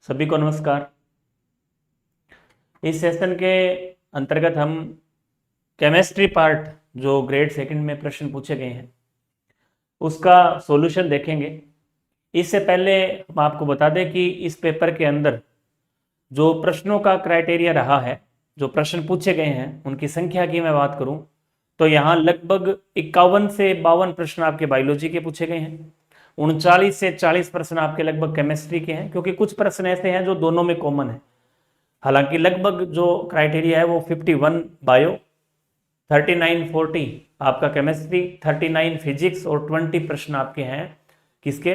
सभी को नमस्कार। इस सेशन के अंतर्गत हम केमिस्ट्री पार्ट जो ग्रेड सेकंड में प्रश्न पूछे गए हैं उसका सॉल्यूशन देखेंगे। इससे पहले हम आपको बता दें कि इस पेपर के अंदर जो प्रश्नों का क्राइटेरिया रहा है, जो प्रश्न पूछे गए हैं उनकी संख्या की मैं बात करूं तो यहाँ लगभग 51 से 52 प्रश्न आपके बायोलॉजी के पूछे गए हैं। 39 से 40 प्रश्न आपके लगभग केमिस्ट्री के हैं, क्योंकि कुछ प्रश्न ऐसे हैं जो दोनों में कॉमन है। हालांकि लगभग जो क्राइटेरिया है वो 51 बायो, 39-40 आपका केमिस्ट्री, 39 फिजिक्स और 20 प्रश्न आपके हैं किसके,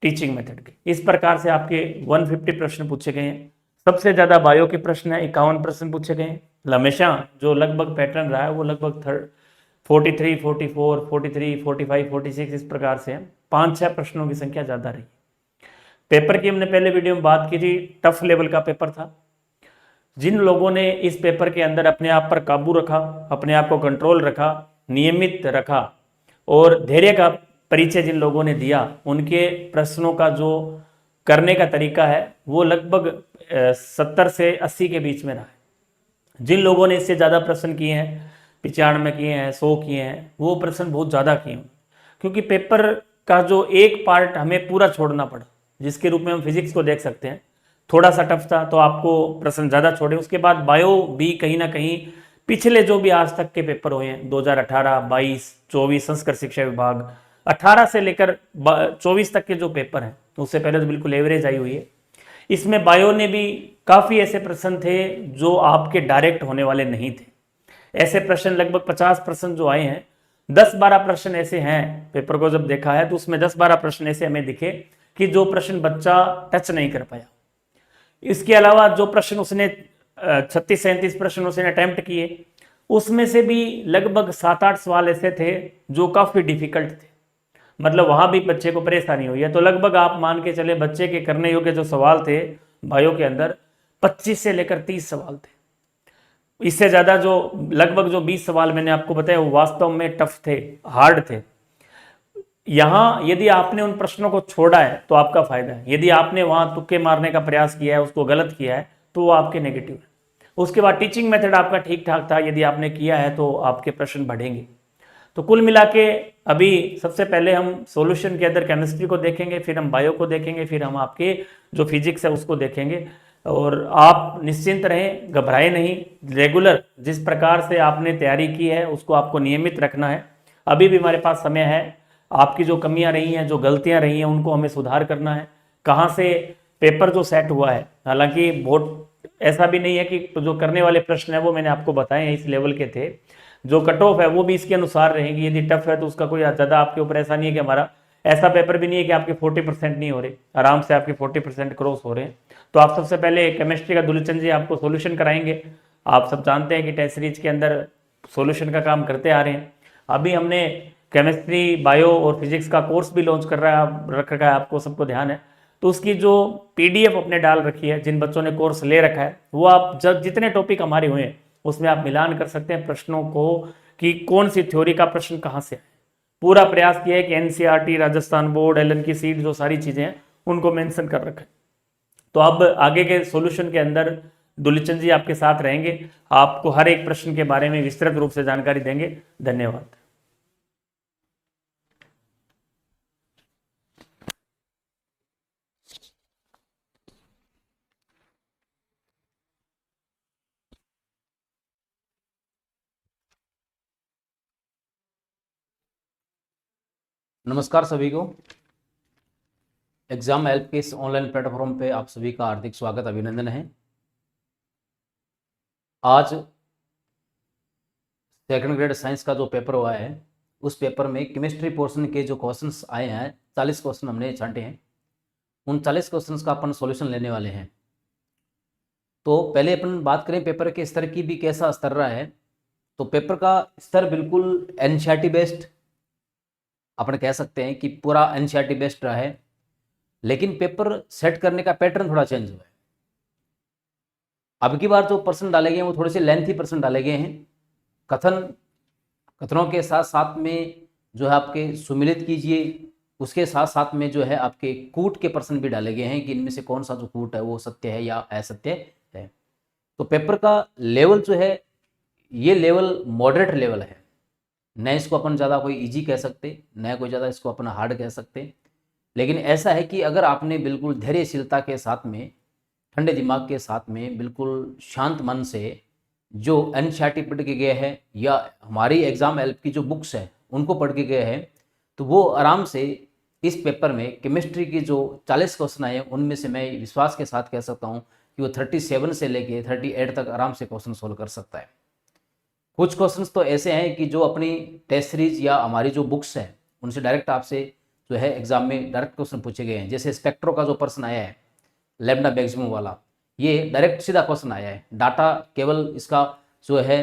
टीचिंग मेथड के। इस प्रकार से आपके 150 प्रश्न पूछे गए हैं। सबसे ज्यादा बायो के प्रश्न है, 51 प्रश्न पूछे गए हैं। हमेशा जो लगभग पैटर्न रहा है वो लगभग 43, 44, 43, 45, 46 इस प्रकार से है। 5-6 प्रश्नों की संख्या ज्यादा रही। पेपर की हमने पहले वीडियो में बात की थी, टफ लेवल का पेपर था। जिन लोगों ने इस पेपर के अंदर अपने आप पर काबू रखा, अपने आप को कंट्रोल रखा, नियमित रखा और धैर्य का परिचय जिन लोगों ने दिया, उनके प्रश्नों का जो करने का तरीका है वो लगभग 70 से 80 के बीच में रहा है। जिन लोगों ने इससे ज़्यादा प्रश्न किए हैं, 95 किए हैं, 100 किए हैं, वो प्रश्न बहुत ज़्यादा किए हैं। क्योंकि पेपर का जो एक पार्ट हमें पूरा छोड़ना पड़ा, जिसके रूप में हम फिजिक्स को देख सकते हैं, थोड़ा सा टफ था तो आपको प्रश्न ज़्यादा छोड़े। उसके बाद बायो भी कहीं ना कहीं पिछले जो भी आज तक के पेपर हुए हैं 2018, 22, 24 संस्कृत शिक्षा विभाग, 18 से लेकर 24 तक के जो पेपर हैं, उससे पहले तो बिल्कुल एवरेज आई हुई है। इसमें बायो ने भी काफ़ी ऐसे प्रश्न थे जो आपके डायरेक्ट होने वाले नहीं थे। ऐसे प्रश्न लगभग 50 प्रश्न जो आए हैं, 10-12 प्रश्न ऐसे हैं, पेपर को जब देखा है तो उसमें 10-12 प्रश्न ऐसे हमें दिखे कि जो प्रश्न बच्चा टच नहीं कर पाया। इसके अलावा जो प्रश्न उसने 36-37 प्रश्न उसने अटेम्प्ट किए, उसमें से भी लगभग 7-8 सवाल ऐसे थे जो काफ़ी डिफिकल्ट थे। मतलब वहां भी बच्चे को परेशानी हुई है। तो लगभग आप मान के चले बच्चे के करने योग्य जो सवाल थे बायो के अंदर 25 से लेकर 30 सवाल थे। इससे ज़्यादा जो लगभग जो 20 सवाल मैंने आपको बताया वो वास्तव में टफ थे, हार्ड थे। यहां यदि आपने उन प्रश्नों को छोड़ा है तो आपका फायदा है। यदि आपने वहां तुक्के मारने का प्रयास किया है, उसको गलत किया है, तो वो आपके नेगेटिव है। उसके बाद टीचिंग मेथड आपका ठीक ठाक था, यदि आपने किया है तो आपके प्रश्न बढ़ेंगे। तो कुल मिला के अभी सबसे पहले हम सॉल्यूशन के अंदर केमिस्ट्री को देखेंगे, फिर हम बायो को देखेंगे, फिर हम आपके जो फिजिक्स है उसको देखेंगे। और आप निश्चिंत रहें, घबराए नहीं। रेगुलर जिस प्रकार से आपने तैयारी की है उसको आपको नियमित रखना है। अभी भी हमारे पास समय है। आपकी जो कमियां रही हैं, जो गलतियां रही हैं, उनको हमें सुधार करना है। कहाँ से पेपर जो सेट हुआ है, हालांकि बहुत ऐसा भी नहीं है कि जो करने वाले प्रश्न है वो मैंने आपको बताए हैं इस लेवल के थे। जो कट ऑफ है वो भी इसके अनुसार रहेगी। यदि टफ है तो उसका कोई ज़्यादा आपके ऊपर ऐसा नहीं है कि हमारा ऐसा पेपर भी नहीं है कि आपके 40% नहीं हो रहे, आराम से आपके 40% क्रॉस हो रहे हैं। तो आप सबसे पहले केमिस्ट्री का दुलचंद जी आपको सोल्यूशन कराएंगे। आप सब जानते हैं कि टेस्ट सीरीज के अंदर सोल्यूशन का काम करते आ रहे हैं। अभी हमने केमिस्ट्री, बायो और फिजिक्स का कोर्स भी लॉन्च रख रखा है, आपको सबको ध्यान है। तो उसकी जो पीडीएफ अपने डाल रखी है, जिन बच्चों ने कोर्स ले रखा है, वो आप जब जितने टॉपिक हमारे हुए हैं उसमें आप मिलान कर सकते हैं प्रश्नों को कि कौन सी थ्योरी का प्रश्न कहाँ से है। पूरा प्रयास किया है कि एनसीईआरटी, राजस्थान बोर्ड, एलन की सीट, जो सारी चीजें हैं उनको मेंशन कर रखा है। तो अब आगे के सॉल्यूशन के अंदर दुलचंद जी आपके साथ रहेंगे, आपको हर एक प्रश्न के बारे में विस्तृत रूप से जानकारी देंगे। धन्यवाद। नमस्कार सभी को। एग्जाम हेल्प के इस ऑनलाइन प्लेटफॉर्म पे आप सभी का हार्दिक स्वागत, अभिनंदन है। आज सेकंड ग्रेड साइंस का जो पेपर हुआ है, उस पेपर में केमिस्ट्री पोर्शन के जो क्वेश्चंस आए हैं, 40 क्वेश्चन हमने छांटे हैं। उन 40 क्वेश्चंस का अपन सॉल्यूशन लेने वाले हैं। तो पहले अपन बात करें पेपर के स्तर की भी, कैसा स्तर रहा है। तो पेपर का स्तर बिल्कुल एनसीईआरटी बेस्ड अपन कह सकते हैं कि पूरा एनसीईआरटी बेस्ड रहा है। लेकिन पेपर सेट करने का पैटर्न थोड़ा चेंज हुआ है। अब की बार जो प्रश्न डाले गए हैं वो थोड़े से लेंथी प्रश्न डाले गए हैं। कथनों के साथ साथ में जो है आपके सुमिलित कीजिए, उसके साथ साथ में जो है आपके कूट के प्रश्न भी डाले गए हैं कि इनमें से कौन सा जो कूट है वो सत्य है या असत्य है। तो पेपर का लेवल जो है ये लेवल मॉडरेट लेवल है, न इसको अपन ज़्यादा कोई इजी कह सकते, न कोई ज़्यादा इसको अपन हार्ड कह सकते। लेकिन ऐसा है कि अगर आपने बिल्कुल धैर्यशीलता के साथ में, ठंडे दिमाग के साथ में, बिल्कुल शांत मन से जो एनसीईआरटी पढ़ के गए हैं या हमारी एग्जाम हेल्प की जो बुक्स हैं उनको पढ़ के गए हैं, तो वो आराम से इस पेपर में केमिस्ट्री की जो 40 क्वेश्चन आए हैं उनमें से मैं विश्वास के साथ कह सकता हूँ कि वो 37 से लेके 38 तक आराम से क्वेश्चन सोल्व कर सकता है। कुछ क्वेश्चंस तो ऐसे हैं कि जो अपनी टेस्ट सीरीज या हमारी जो बुक्स हैं उनसे डायरेक्ट आपसे जो है एग्जाम में डायरेक्ट क्वेश्चन पूछे गए हैं। जैसे स्पेक्ट्रो का जो प्रश्न आया है लैम्डा मैक्सिमम वाला, ये डायरेक्ट सीधा क्वेश्चन आया है। डाटा केवल इसका जो है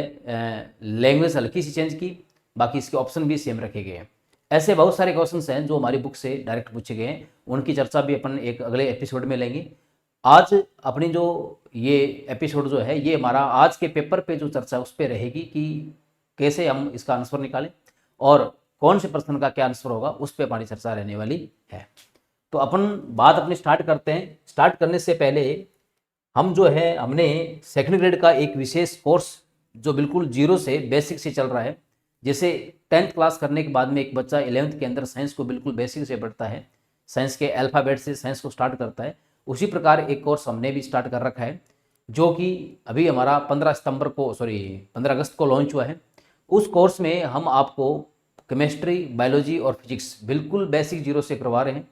लैंग्वेज हल्की सी चेंज की, बाकी इसके ऑप्शन भी सेम रखे गए हैं। ऐसे बहुत सारे क्वेश्चंस हैं जो हमारी बुक से डायरेक्ट पूछे गए हैं, उनकी चर्चा भी अपन एक अगले एपिसोड में लेंगे। आज अपनी जो ये एपिसोड जो है ये हमारा आज के पेपर पे जो चर्चा उस पर रहेगी कि कैसे हम इसका आंसर निकालें और कौन से प्रश्न का क्या आंसर होगा, उस पर हमारी चर्चा रहने वाली है। तो अपन बात अपनी स्टार्ट करते हैं। स्टार्ट करने से पहले हम जो है हमने सेकंड ग्रेड का एक विशेष कोर्स जो बिल्कुल जीरो से बेसिक से चल रहा है। जैसे 10th क्लास करने के बाद में एक बच्चा 11th के अंदर साइंस को बिल्कुल बेसिक से पढ़ता है, साइंस के अल्फ़ाबेट से साइंस को स्टार्ट करता है, उसी प्रकार एक कोर्स हमने भी स्टार्ट कर रखा है जो कि अभी हमारा 15 अगस्त को लॉन्च हुआ है। उस कोर्स में हम आपको केमिस्ट्री, बायोलॉजी और फिजिक्स बिल्कुल बेसिक जीरो से करवा रहे हैं,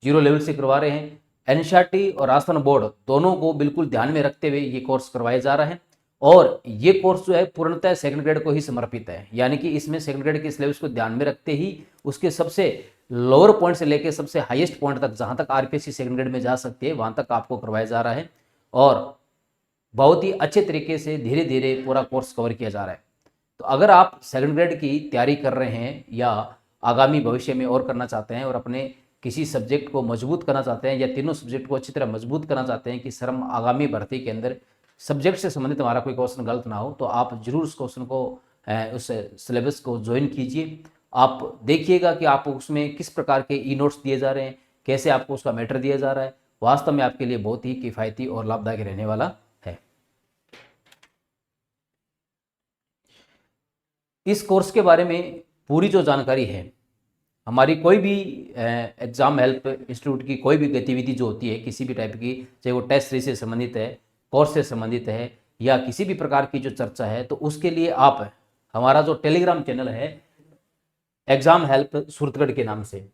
जीरो लेवल से करवा रहे हैं। एनसीईआरटी और राजस्थान बोर्ड दोनों को बिल्कुल ध्यान में रखते हुए ये कोर्स करवाया जा रहा है। और ये कोर्स जो है पूर्णतः सेकंड ग्रेड को ही समर्पित है, यानी कि इसमें सेकंड ग्रेड के सिलेबस को ध्यान में रखते ही उसके सबसे लोअर पॉइंट से लेकर सबसे हाईएस्ट पॉइंट तक, जहां तक आरपीएससी सेकंड ग्रेड में जा सकती है वहां तक आपको करवाया जा रहा है और बहुत ही अच्छे तरीके से धीरे धीरे पूरा कोर्स कवर किया जा रहा है। तो अगर आप सेकंड ग्रेड की तैयारी कर रहे हैं या आगामी भविष्य में और करना चाहते हैं और अपने किसी सब्जेक्ट को मजबूत करना चाहते हैं या तीनों सब्जेक्ट को अच्छी तरह मजबूत करना चाहते हैं कि सर हम आगामी भर्ती के अंदर सब्जेक्ट से संबंधित हमारा कोई क्वेश्चन गलत ना हो, तो आप जरूर उस क्वेश्चन को उस सिलेबस को ज्वाइन कीजिए। आप देखिएगा कि आप उसमें किस प्रकार के ई नोट्स दिए जा रहे हैं, कैसे आपको उसका मैटर दिया जा रहा है, वास्तव में आपके लिए बहुत ही किफ़ायती और लाभदायक रहने वाला है। इस कोर्स के बारे में पूरी जो जानकारी है, हमारी कोई भी एग्ज़ाम हेल्प इंस्टीट्यूट की कोई भी गतिविधि जो होती है किसी भी टाइप की, चाहे वो टेस्ट सीरीज से संबंधित है, कोर्स से संबंधित है या किसी भी प्रकार की जो चर्चा है, तो उसके लिए आप हमारा जो टेलीग्राम चैनल है एग्जाम हेल्प सूरतगढ़ के नाम से,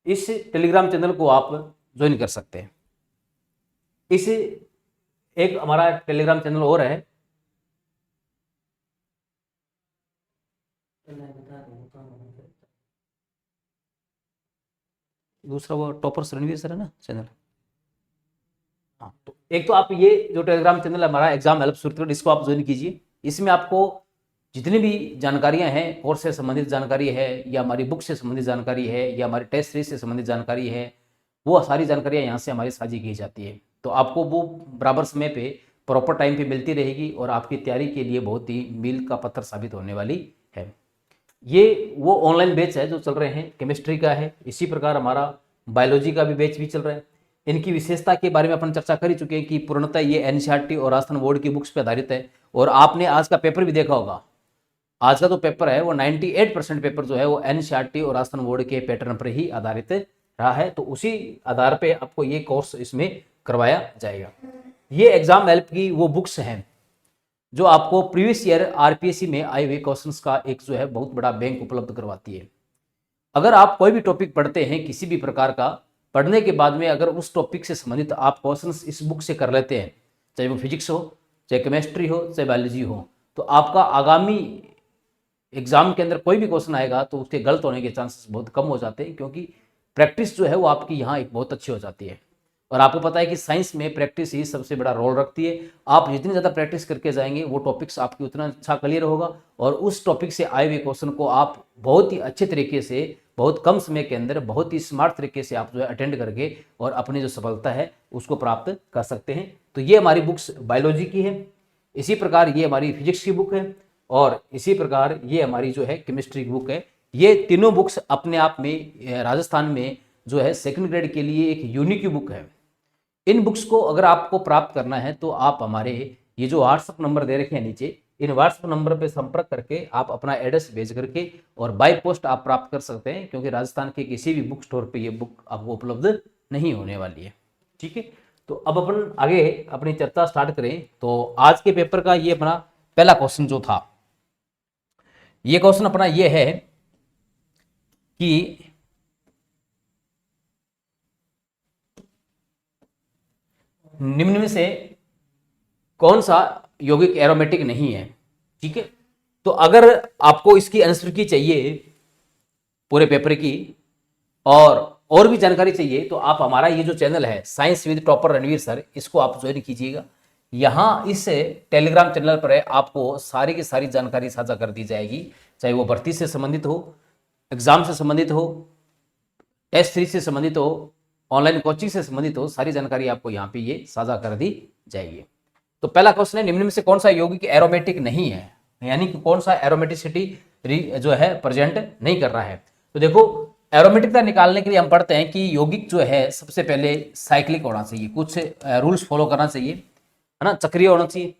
इस टेलीग्राम चैनल को आप ज्वाइन कर सकते हैं। इस एक हमारा टेलीग्राम चैनल और है, दूसरा वो टॉपर्स रणवीर सर है ना चैनल। हाँ, तो एक तो आप ये जो टेलीग्राम चैनल है हमारा एग्जाम हेल्प सूरतगढ़, इसको आप ज्वाइन कीजिए। इसमें आपको जितनी भी जानकारियां हैं, कोर्स से संबंधित जानकारी है या हमारी बुक से संबंधित जानकारी है या हमारी टेस्ट सीरीज से संबंधित जानकारी है, वो सारी जानकारियां यहाँ से हमारी साझी की जाती है। तो आपको वो बराबर समय पे प्रॉपर टाइम पे मिलती रहेगी और आपकी तैयारी के लिए बहुत ही मील का पत्थर साबित होने वाली है। ये वो ऑनलाइन बैच है जो चल रहे हैं, केमिस्ट्री का है, इसी प्रकार हमारा बायोलॉजी का भी बैच भी चल रहा है। इनकी विशेषता के बारे में अपन चर्चा कर ही चुके हैं कि पूर्णतः ये एनसीईआरटी और राजस्थान बोर्ड की बुक्स पर आधारित है। और आपने आज का पेपर भी देखा होगा, आज का जो पेपर है वो 98% पेपर जो है वो एनसीईआरटी और राजस्थान बोर्ड के पैटर्न पर ही आधारित रहा है। तो उसी आधार पे आपको ये कोर्स इसमें करवाया जाएगा। ये एग्जाम हेल्प की वो बुक्स हैं जो आपको प्रीवियस ईयर आरपीएससी में आए हुए क्वेश्चंस का एक जो है बहुत बड़ा बैंक उपलब्ध करवाती है। अगर आप कोई भी टॉपिक पढ़ते हैं किसी भी प्रकार का, पढ़ने के बाद में अगर उस टॉपिक से संबंधित आप क्वेश्चंस इस बुक से कर लेते हैं, चाहे वो फिजिक्स हो, चाहे केमिस्ट्री हो, चाहे बायोलॉजी हो, तो आपका आगामी एग्जाम के अंदर कोई भी क्वेश्चन आएगा तो उसके गलत होने के चांसेस बहुत कम हो जाते हैं, क्योंकि प्रैक्टिस जो है वो आपकी यहाँ एक बहुत अच्छी हो जाती है। और आपको पता है कि साइंस में प्रैक्टिस ही सबसे बड़ा रोल रखती है। आप जितनी ज़्यादा प्रैक्टिस करके जाएंगे वो टॉपिक्स आपकी उतना अच्छा क्लियर होगा और उस टॉपिक से आए हुए क्वेश्चन को आप बहुत ही अच्छे तरीके से, बहुत कम समय के अंदर, बहुत ही स्मार्ट तरीके से आप जो है अटेंड करके और अपनी जो सफलता है उसको प्राप्त कर सकते हैं। तो ये हमारी बुक्स बायोलॉजी की है। इसी प्रकार ये हमारी फिजिक्स की बुक है, और इसी प्रकार ये हमारी जो है केमिस्ट्री की बुक है। ये तीनों बुक्स अपने आप में राजस्थान में जो है सेकंड ग्रेड के लिए एक यूनिक बुक है। इन बुक्स को अगर आपको प्राप्त करना है तो आप हमारे ये जो व्हाट्सअप नंबर दे रखे हैं नीचे, इन व्हाट्सअप नंबर पे संपर्क करके आप अपना एड्रेस भेज करके और बाय पोस्ट आप प्राप्त कर सकते हैं, क्योंकि राजस्थान के किसी भी बुक स्टोर पे ये बुक आपको उपलब्ध नहीं होने वाली है। ठीक है, तो अब अपन आगे अपनी चर्चा स्टार्ट करें। तो आज के पेपर का ये अपना पहला क्वेश्चन जो था, ये क्वेश्चन अपना ये है कि निम्न में से कौन सा यौगिक एरोमेटिक नहीं है। ठीक है, तो अगर आपको इसकी आंसर की चाहिए पूरे पेपर की और भी जानकारी चाहिए तो आप हमारा ये जो चैनल है science with topper Ranveer sir, इसको आप ज्वाइन कीजिएगा। यहाँ इस टेलीग्राम चैनल पर है आपको सारी की सारी जानकारी साझा कर दी जाएगी, चाहे वो भर्ती से संबंधित हो, एग्जाम से संबंधित हो, टेस्ट सीरीज से संबंधित हो, ऑनलाइन कोचिंग से संबंधित हो, सारी जानकारी आपको यहाँ पे ये साझा कर दी जाएगी। तो पहला क्वेश्चन है, निम्न में से कौन सा यौगिक एरोमेटिक नहीं है, यानी कि कौन सा एरोमेटिसिटी जो है प्रेजेंट नहीं कर रहा है। तो देखो, एरोमेटिकता निकालने के लिए हम पढ़ते हैं कि यौगिक जो है सबसे पहले साइक्लिक होना चाहिए, कुछ रूल्स फॉलो करना चाहिए, है ना, चक्रीय होना चाहिए।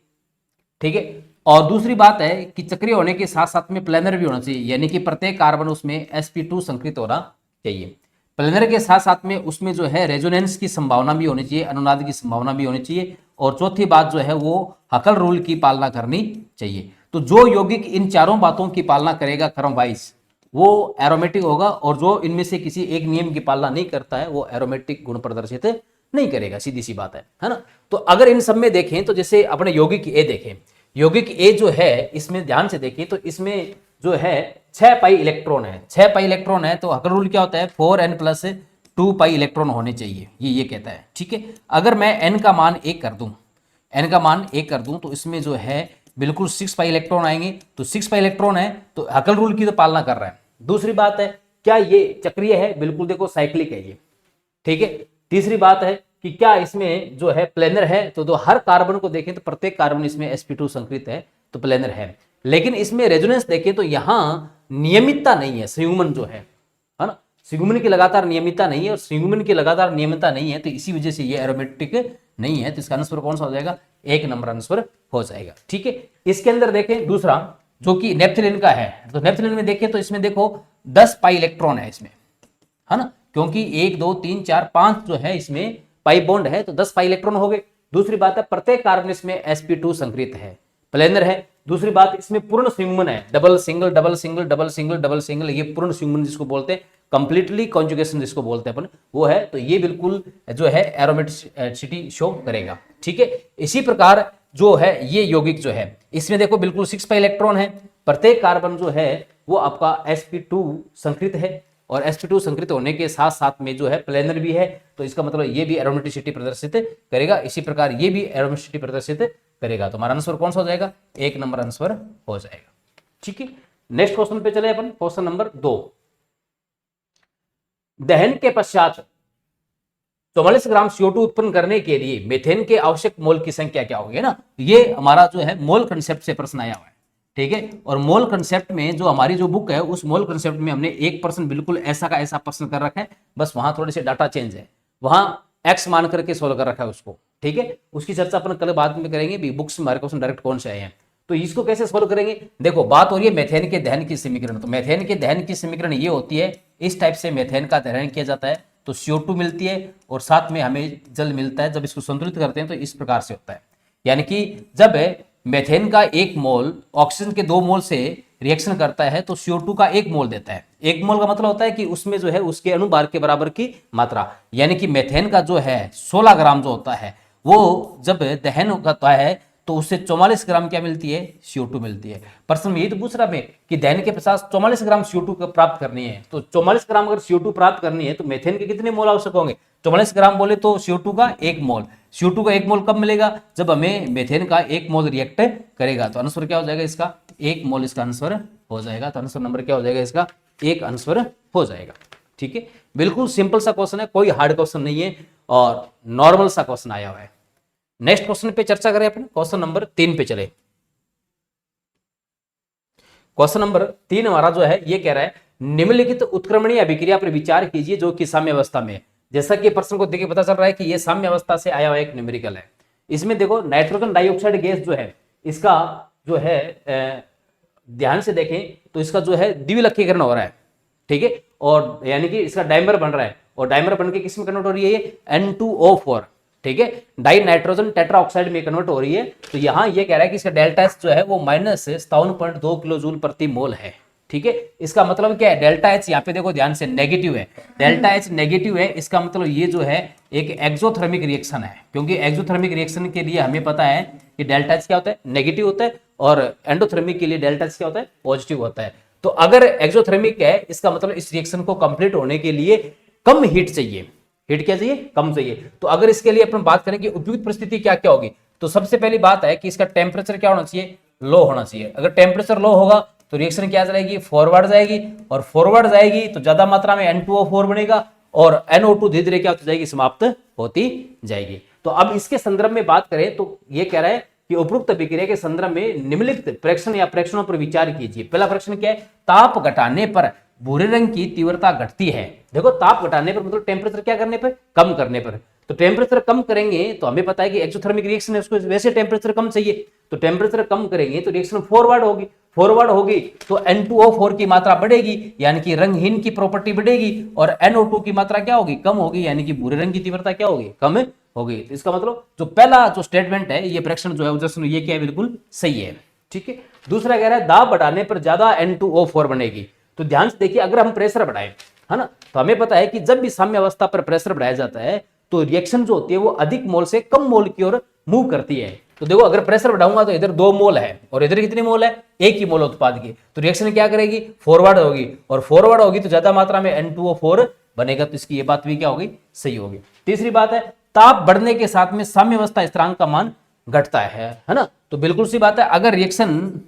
ठीक है, और दूसरी बात है कि चक्रीय होने के साथ साथ में प्लेनर भी होना चाहिए, यानी कि प्रत्येक कार्बन उसमें sp2 संकृत होना चाहिए। प्लेनर के साथ साथ में उसमें जो है रेजोनेंस की संभावना भी होनी चाहिए, अनुनाद की संभावना भी होनी चाहिए। और चौथी बात जो है वो हकल रूल की पालना करनी चाहिए। तो जो यौगिक इन चारों बातों की पालना करेगा क्रम वाइज वो एरोमेटिक होगा, और जो इनमें से किसी एक नियम की पालना नहीं करता है वो एरोमेटिक गुण प्रदर्शित नहीं करेगा, सीधी सी बात है ना। तो अगर इन सब में देखें तो जैसे अपने यौगिक ए देखें, यौगिक ए जो है इसमें ध्यान से देखें तो इसमें जो है 6 पाई इलेक्ट्रॉन है, 6 पाई इलेक्ट्रॉन है। तो हकल रूल क्या होता है, 4n+2 पाई इलेक्ट्रॉन होने चाहिए, ये कहता है। ठीक है, अगर मैं n का मान 1 कर दूं, n का मान 1 कर दूं तो इसमें जो है बिल्कुल 6 पाई इलेक्ट्रॉन आएंगे। तो 6 पाई इलेक्ट्रॉन है तो हकल रूल की तो पालना कर रहा है। दूसरी बात है, क्या ये चक्रीय है, बिल्कुल देखो साइक्लिक है ये। ठीक है, तीसरी बात है कि क्या इसमें जो है प्लेनर है, तो हर कार्बन को देखें तो प्रत्येक कार्बन इसमें sp2 संकृत है तो प्लेनर है। लेकिन इसमें रेजोनेंस देखें तो यहां नियमितता नहीं है, संयुग्मन जो है ना, संयुग्मन की लगातार नियमितता नहीं है, और संयुग्मन की लगातार नियमितता नहीं है तो इसी वजह से ये एरोमेटिक नहीं है। तो इसका आंसर कौन सा हो जाएगा, 1 नंबर आंसर हो जाएगा। ठीक है, इसके अंदर देखें दूसरा जो कि नेप्थलीन का है, तो नेप्थलीन में देखें तो इसमें देखो 10 पाई इलेक्ट्रॉन है इसमें, है ना, क्योंकि 1 2 3 4 5 जो है इसमें पाई बॉन्ड है तो 10 पाई इलेक्ट्रॉन हो गए। दूसरी बात है प्रत्येक कार्बन इसमें sp2 संकृत है, प्लेनर है। दूसरी बात इसमें पूर्ण संयुग्मन है, double single double single double single double single, ये पूर्ण संयुग्मन जिसको बोलते हैं, कंप्लीटली कॉन्जुगेशन जिसको बोलते हैं अपन, वो है। तो ये बिल्कुल जो है एरोमेटिसिटी शो करेगा। ठीक है, इसी प्रकार जो है ये यौगिक जो है इसमें देखो बिल्कुल 6 पाई इलेक्ट्रॉन है, प्रत्येक कार्बन जो है वो आपका sp2 संकृत है, और sp2 संकृत होने के साथ साथ में जो है प्लेनर भी है। तो इसका मतलब ये भी एरोमेटिसिटी प्रदर्शित करेगा, इसी प्रकार ये भी एरोमेटिसिटी प्रदर्शित करेगा। तो हमारा आंसर कौन सा हो जाएगा, 1 नंबर आंसर हो जाएगा। ठीक है, नेक्स्ट क्वेश्चन पे चले अपन, क्वेश्चन नंबर 2। दहन के पश्चात 44 ग्राम CO2 उत्पन्न करने के लिए मेथेन के आवश्यक मोल की संख्या क्या होगी ना। ये हमारा जो है मोल कंसेप्ट से प्रश्न आया हुआ है। ठीक है, और मोल कंसेप्ट में जो हमारी जो बुक है उस मोल कंसेप्ट में हमने 1% बिल्कुल ऐसा का ऐसा प्रश्न कर रखा है, बस वहां थोड़े से डाटा चेंज है, वहां x मान करके सोल्व कर रखा है उसको। ठीक है, उसकी चर्चा अपन कल बाद में करेंगे भी, बुक्स में हमारे क्वेश्चन डायरेक्ट कौन से आए हैं। तो इसको कैसे सोल्व करेंगे, देखो बात हो रही है मेथेन के दहन की समीकरण। तो मेथेन के दहन की समीकरण ये होती है, इस टाइप से मेथेन का दहन किया जाता है तो CO2 मिलती है और साथ में हमें जल मिलता है। जब इसको संतुलित करते हैं तो इस प्रकार से होता है, यानी कि जब मेथेन का 1 मोल ऑक्सीजन के 2 मोल से रिएक्शन करता है तो CO2 का 1 मोल देता है। 1 मोल का मतलब होता है कि उसमें जो है उसके अनुभार के बराबर की मात्रा, यानी कि मेथेन का जो है 16 ग्राम जो होता है वो जब दहन होता है तो उससे 44 ग्राम क्या मिलती है, CO2 मिलती है। प्रश्न में यही तो पूछ रहा है कि दहन के पश्चात 44 ग्राम CO2 प्राप्त करनी है, तो 44 ग्राम अगर CO2 प्राप्त करनी है तो मेथेन के कितने मोल आवश्यक होंगे, 44 ग्राम बोले तो CO2 का 1 मोल। CO2 का 1 मोल कब मिलेगा, जब हमें मेथेन का 1 मोल रिएक्ट करेगा। तो आंसर क्या हो जाएगा इसका, 1 मोल इसका आंसर हो जाएगा। तो आंसर नंबर क्या हो जाएगा इसका, 1 आंसर हो जाएगा। ठीक है, बिल्कुल सिंपल सा क्वेश्चन है, कोई हार्ड क्वेश्चन नहीं है और नॉर्मल सा क्वेश्चन आया हुआ है। नेक्स्ट क्वेश्चन पे चर्चा करें, अपने क्वेश्चन नंबर 3 पे चले। क्वेश्चन नंबर 3 हमारा जो है ये कह रहा है निम्नलिखित उत्क्रमणीय अभिक्रिया पर विचार कीजिए जो कि साम्य अवस्था में है। जैसा कि प्रश्न को देखिए पता चल रहा है कि ये साम्य अवस्था से आया हुआ एक न्यूमेरिकल है। इसमें देखो नाइट्रोजन डाइऑक्साइड गैस जो है इसका जो है ध्यान से देखें तो इसका जो है द्विलक्षीकरण हो रहा है, ठीक है, और यानी कि इसका डाइमर बन रहा है और डाइमर बन के किस में कन्वर्ट हो रही है ये N2O4, ठीक है, डाई नाइट्रोजन टेट्रा ऑक्साइड में कन्वर्ट हो रही है। तो यहां ये कह रहा है कि इसका डेल्टा एच जो है वो -57.2 किलो जूल प्रति मोल है, ठीक है। इसका मतलब क्या है, डेल्टा एच यहाँ पे देखो ध्यान से नेगेटिव है, डेल्टा एच नेगेटिव है, इसका मतलब ये जो है एक एक्सोथर्मिक रिएक्शन है, क्योंकि एक्सोथर्मिक रिएक्शन के लिए हमें पता है कि डेल्टा एच क्या होता है, नेगेटिव होता है, और एंडोथर्मिक के लिए डेल्टा एच क्या होता है, पॉजिटिव होता है। तो अगर एक्सोथर्मिक है इसका मतलब इस रिएक्शन को कंप्लीट होने के लिए कम हीट चाहिए, हीट क्या चाहिए, कम चाहिए। तो अगर इसके लिए अपन बात करें कि उपयुक्त परिस्थिति क्या क्या होगी, तो सबसे पहली बात है कि इसका टेम्परेचर क्या होना चाहिए, लो होना चाहिए। अगर टेम्परेचर लो होगा तो रिएक्शन क्या जाएगी, फॉरवर्ड जाएगी, और फॉरवर्ड जाएगी तो ज्यादा मात्रा में N2O4 बनेगा और NO2 धीरे धीरे क्या होती जाएगी, समाप्त होती जाएगी। तो अब इसके संदर्भ में बात करें तो ये कह रहा है कि उपरोक्त अभिक्रिया के संदर्भ में निम्नलिखित प्रेक्षण या प्रेक्षणों पर विचार कीजिए। पहला प्रश्न क्या है, ताप घटाने पर भूरे रंग की तीव्रता घटती है। देखो ताप घटाने पर मतलब टेम्परेचर क्या करने पर, कम करने पर। तो टेम्परेचर कम करेंगे तो हमें पता है कि एक्सोथर्मिक रिएक्शन है, उसको वैसे टेम्परेचर कम चाहिए, तो टेम्परेचर कम करेंगे तो रिएक्शन फॉरवर्ड होगी, फॉरवर्ड होगी तो N2O4 की मात्रा बढ़ेगी, यानी कि रंगहीन की प्रॉपर्टी बढ़ेगी, और NO2 की मात्रा क्या होगी, कम होगी, यानी कि भूरे रंग की तीव्रता क्या होगी, कम होगी। तो इसका मतलब जो पहला जो स्टेटमेंट है ये प्रेक्षण जो है ये क्या है, बिल्कुल सही है, ठीक है। दूसरा कह रहा है दाब बढ़ाने पर ज्यादा N2O4 बनेगी। तो ध्यान से देखिए, अगर हम प्रेशर बढ़ाएं, है ना, तो हमें पता है कि जब भी साम्य अवस्था पर प्रेशर बढ़ाया जाता है तो रिएक्शन जो होती है वो अधिक मोल से कम मोल की ओर मूव करती है। तो देखो अगर प्रेशर बढ़ाऊंगा तो इधर 2 मोल है और इधर कितनी मोल है, 1 ही मोल उत्पाद की, तो रिएक्शन क्या करेगी, फॉरवर्ड होगी, और फॉरवर्ड होगी तो ज्यादा मात्रा में N2O4 बनेगा। तो इसकी ये बात भी क्या होगी, सही होगी। तीसरी बात है ताप बढ़ने के साथ में साम्य अवस्था स्थिरांक का मान घटता है ना, तो बिल्कुल सी बात है, अगर रिएक्शन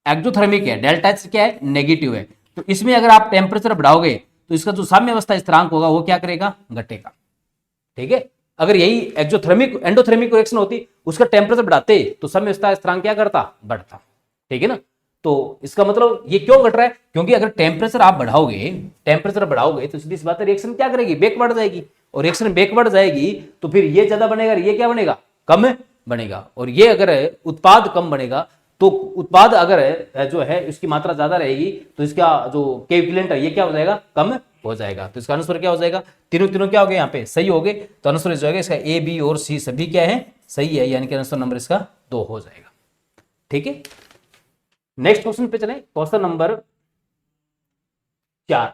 एक्सोथर्मिक है, डेल्टा एच क्या है, नेगेटिव है, तो इसमें अगर आप टेम्परेचर बढ़ाओगे तो इसका जो साम्य अवस्था स्थिरांक होगा वो क्या करेगा, घटेगा, ठीक है। अगर यही एक्सोथर्मिक एंडोथर्मिक रिएक्शन होती उसका टेम्परेचर बढ़ाते तो साम्य अवस्था स्थिरांक क्या करता, बढ़ता, ठीक है ना। तो इसका मतलब ये क्यों घट रहा है, क्योंकि अगर टेम्परेचर आप बढ़ाओगे तो सीधी सी बात है रिएक्शन क्या करेगी, बैकवर्ड जाएगी, और रिएक्शन बैकवर्ड जाएगी तो फिर ये ज्यादा बनेगा, ये क्या बनेगा, कम बनेगा, और ये अगर उत्पाद कम बनेगा तो उत्पाद अगर जो है इसकी मात्रा ज्यादा रहेगी तो इसका जो केविकुलेंट है ये क्या हो जाएगा, कम हो जाएगा। तो इसका आंसर क्या हो जाएगा, तीनों क्या हो गए यहाँ पे, सही हो गए। तो आंसर जो है इसका ए बी और सी सभी क्या है, सही है, यानी कि आंसर नंबर इसका 2 हो जाएगा, ठीक है। नेक्स्ट क्वेश्चन पे चले, क्वेश्चन नंबर 4।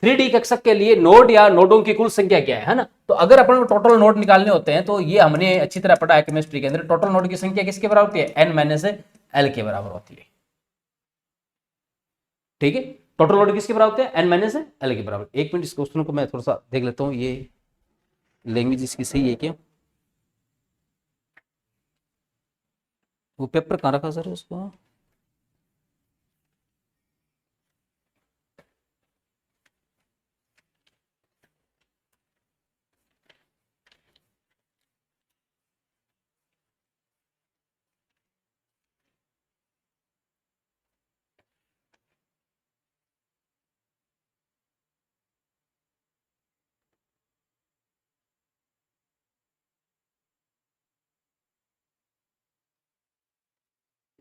3D कक्षक के लिए नोड या नोडों की कुल संख्या क्या है ना। तो अगर अपन को टोटल नोड निकालने होते हैं तो ये हमने अच्छी तरह पढ़ा है केमिस्ट्री के अंदर, टोटल नोड की संख्या किसके बराबर होती है, n - l के बराबर होती है, ठीक है। टोटल नोड किसके बराबर होते हैं, n - l के बराबर। एक मिनट इस क्वेश्चन को मैं थोड़ा सा देख लेता हूँ, ये लैंग्वेज इसकी सही है क्या, वो पेपर कहाँ रखा सर उसको,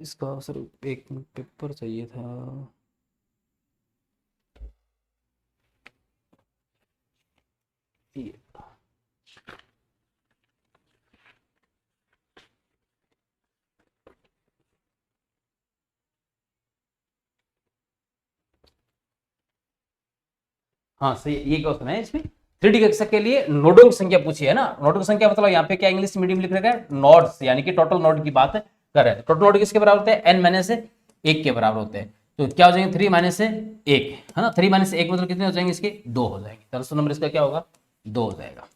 इसका सर एक पेपर चाहिए था, ये हाँ सही, ये क्वेश्चन है इसमें 3D कक्षक के लिए नोडों की संख्या पूछी है ना। नोडों की संख्या मतलब यहाँ पे क्या इंग्लिश मीडियम लिख रखा है, नोड्स, यानी कि टोटल नोड की बात कर रहे हैं। टोटल नोड किसके बराबर होते हैं, n - 1 के बराबर होते हैं। तो क्या हो जाएंगे 3 - 1 है ना, 3 - 1 मतलब कितने हो जाएंगे, इसके 2 हो जाएंगे। तो आंसर नंबर इसका क्या होगा, 2 हो जाएगा,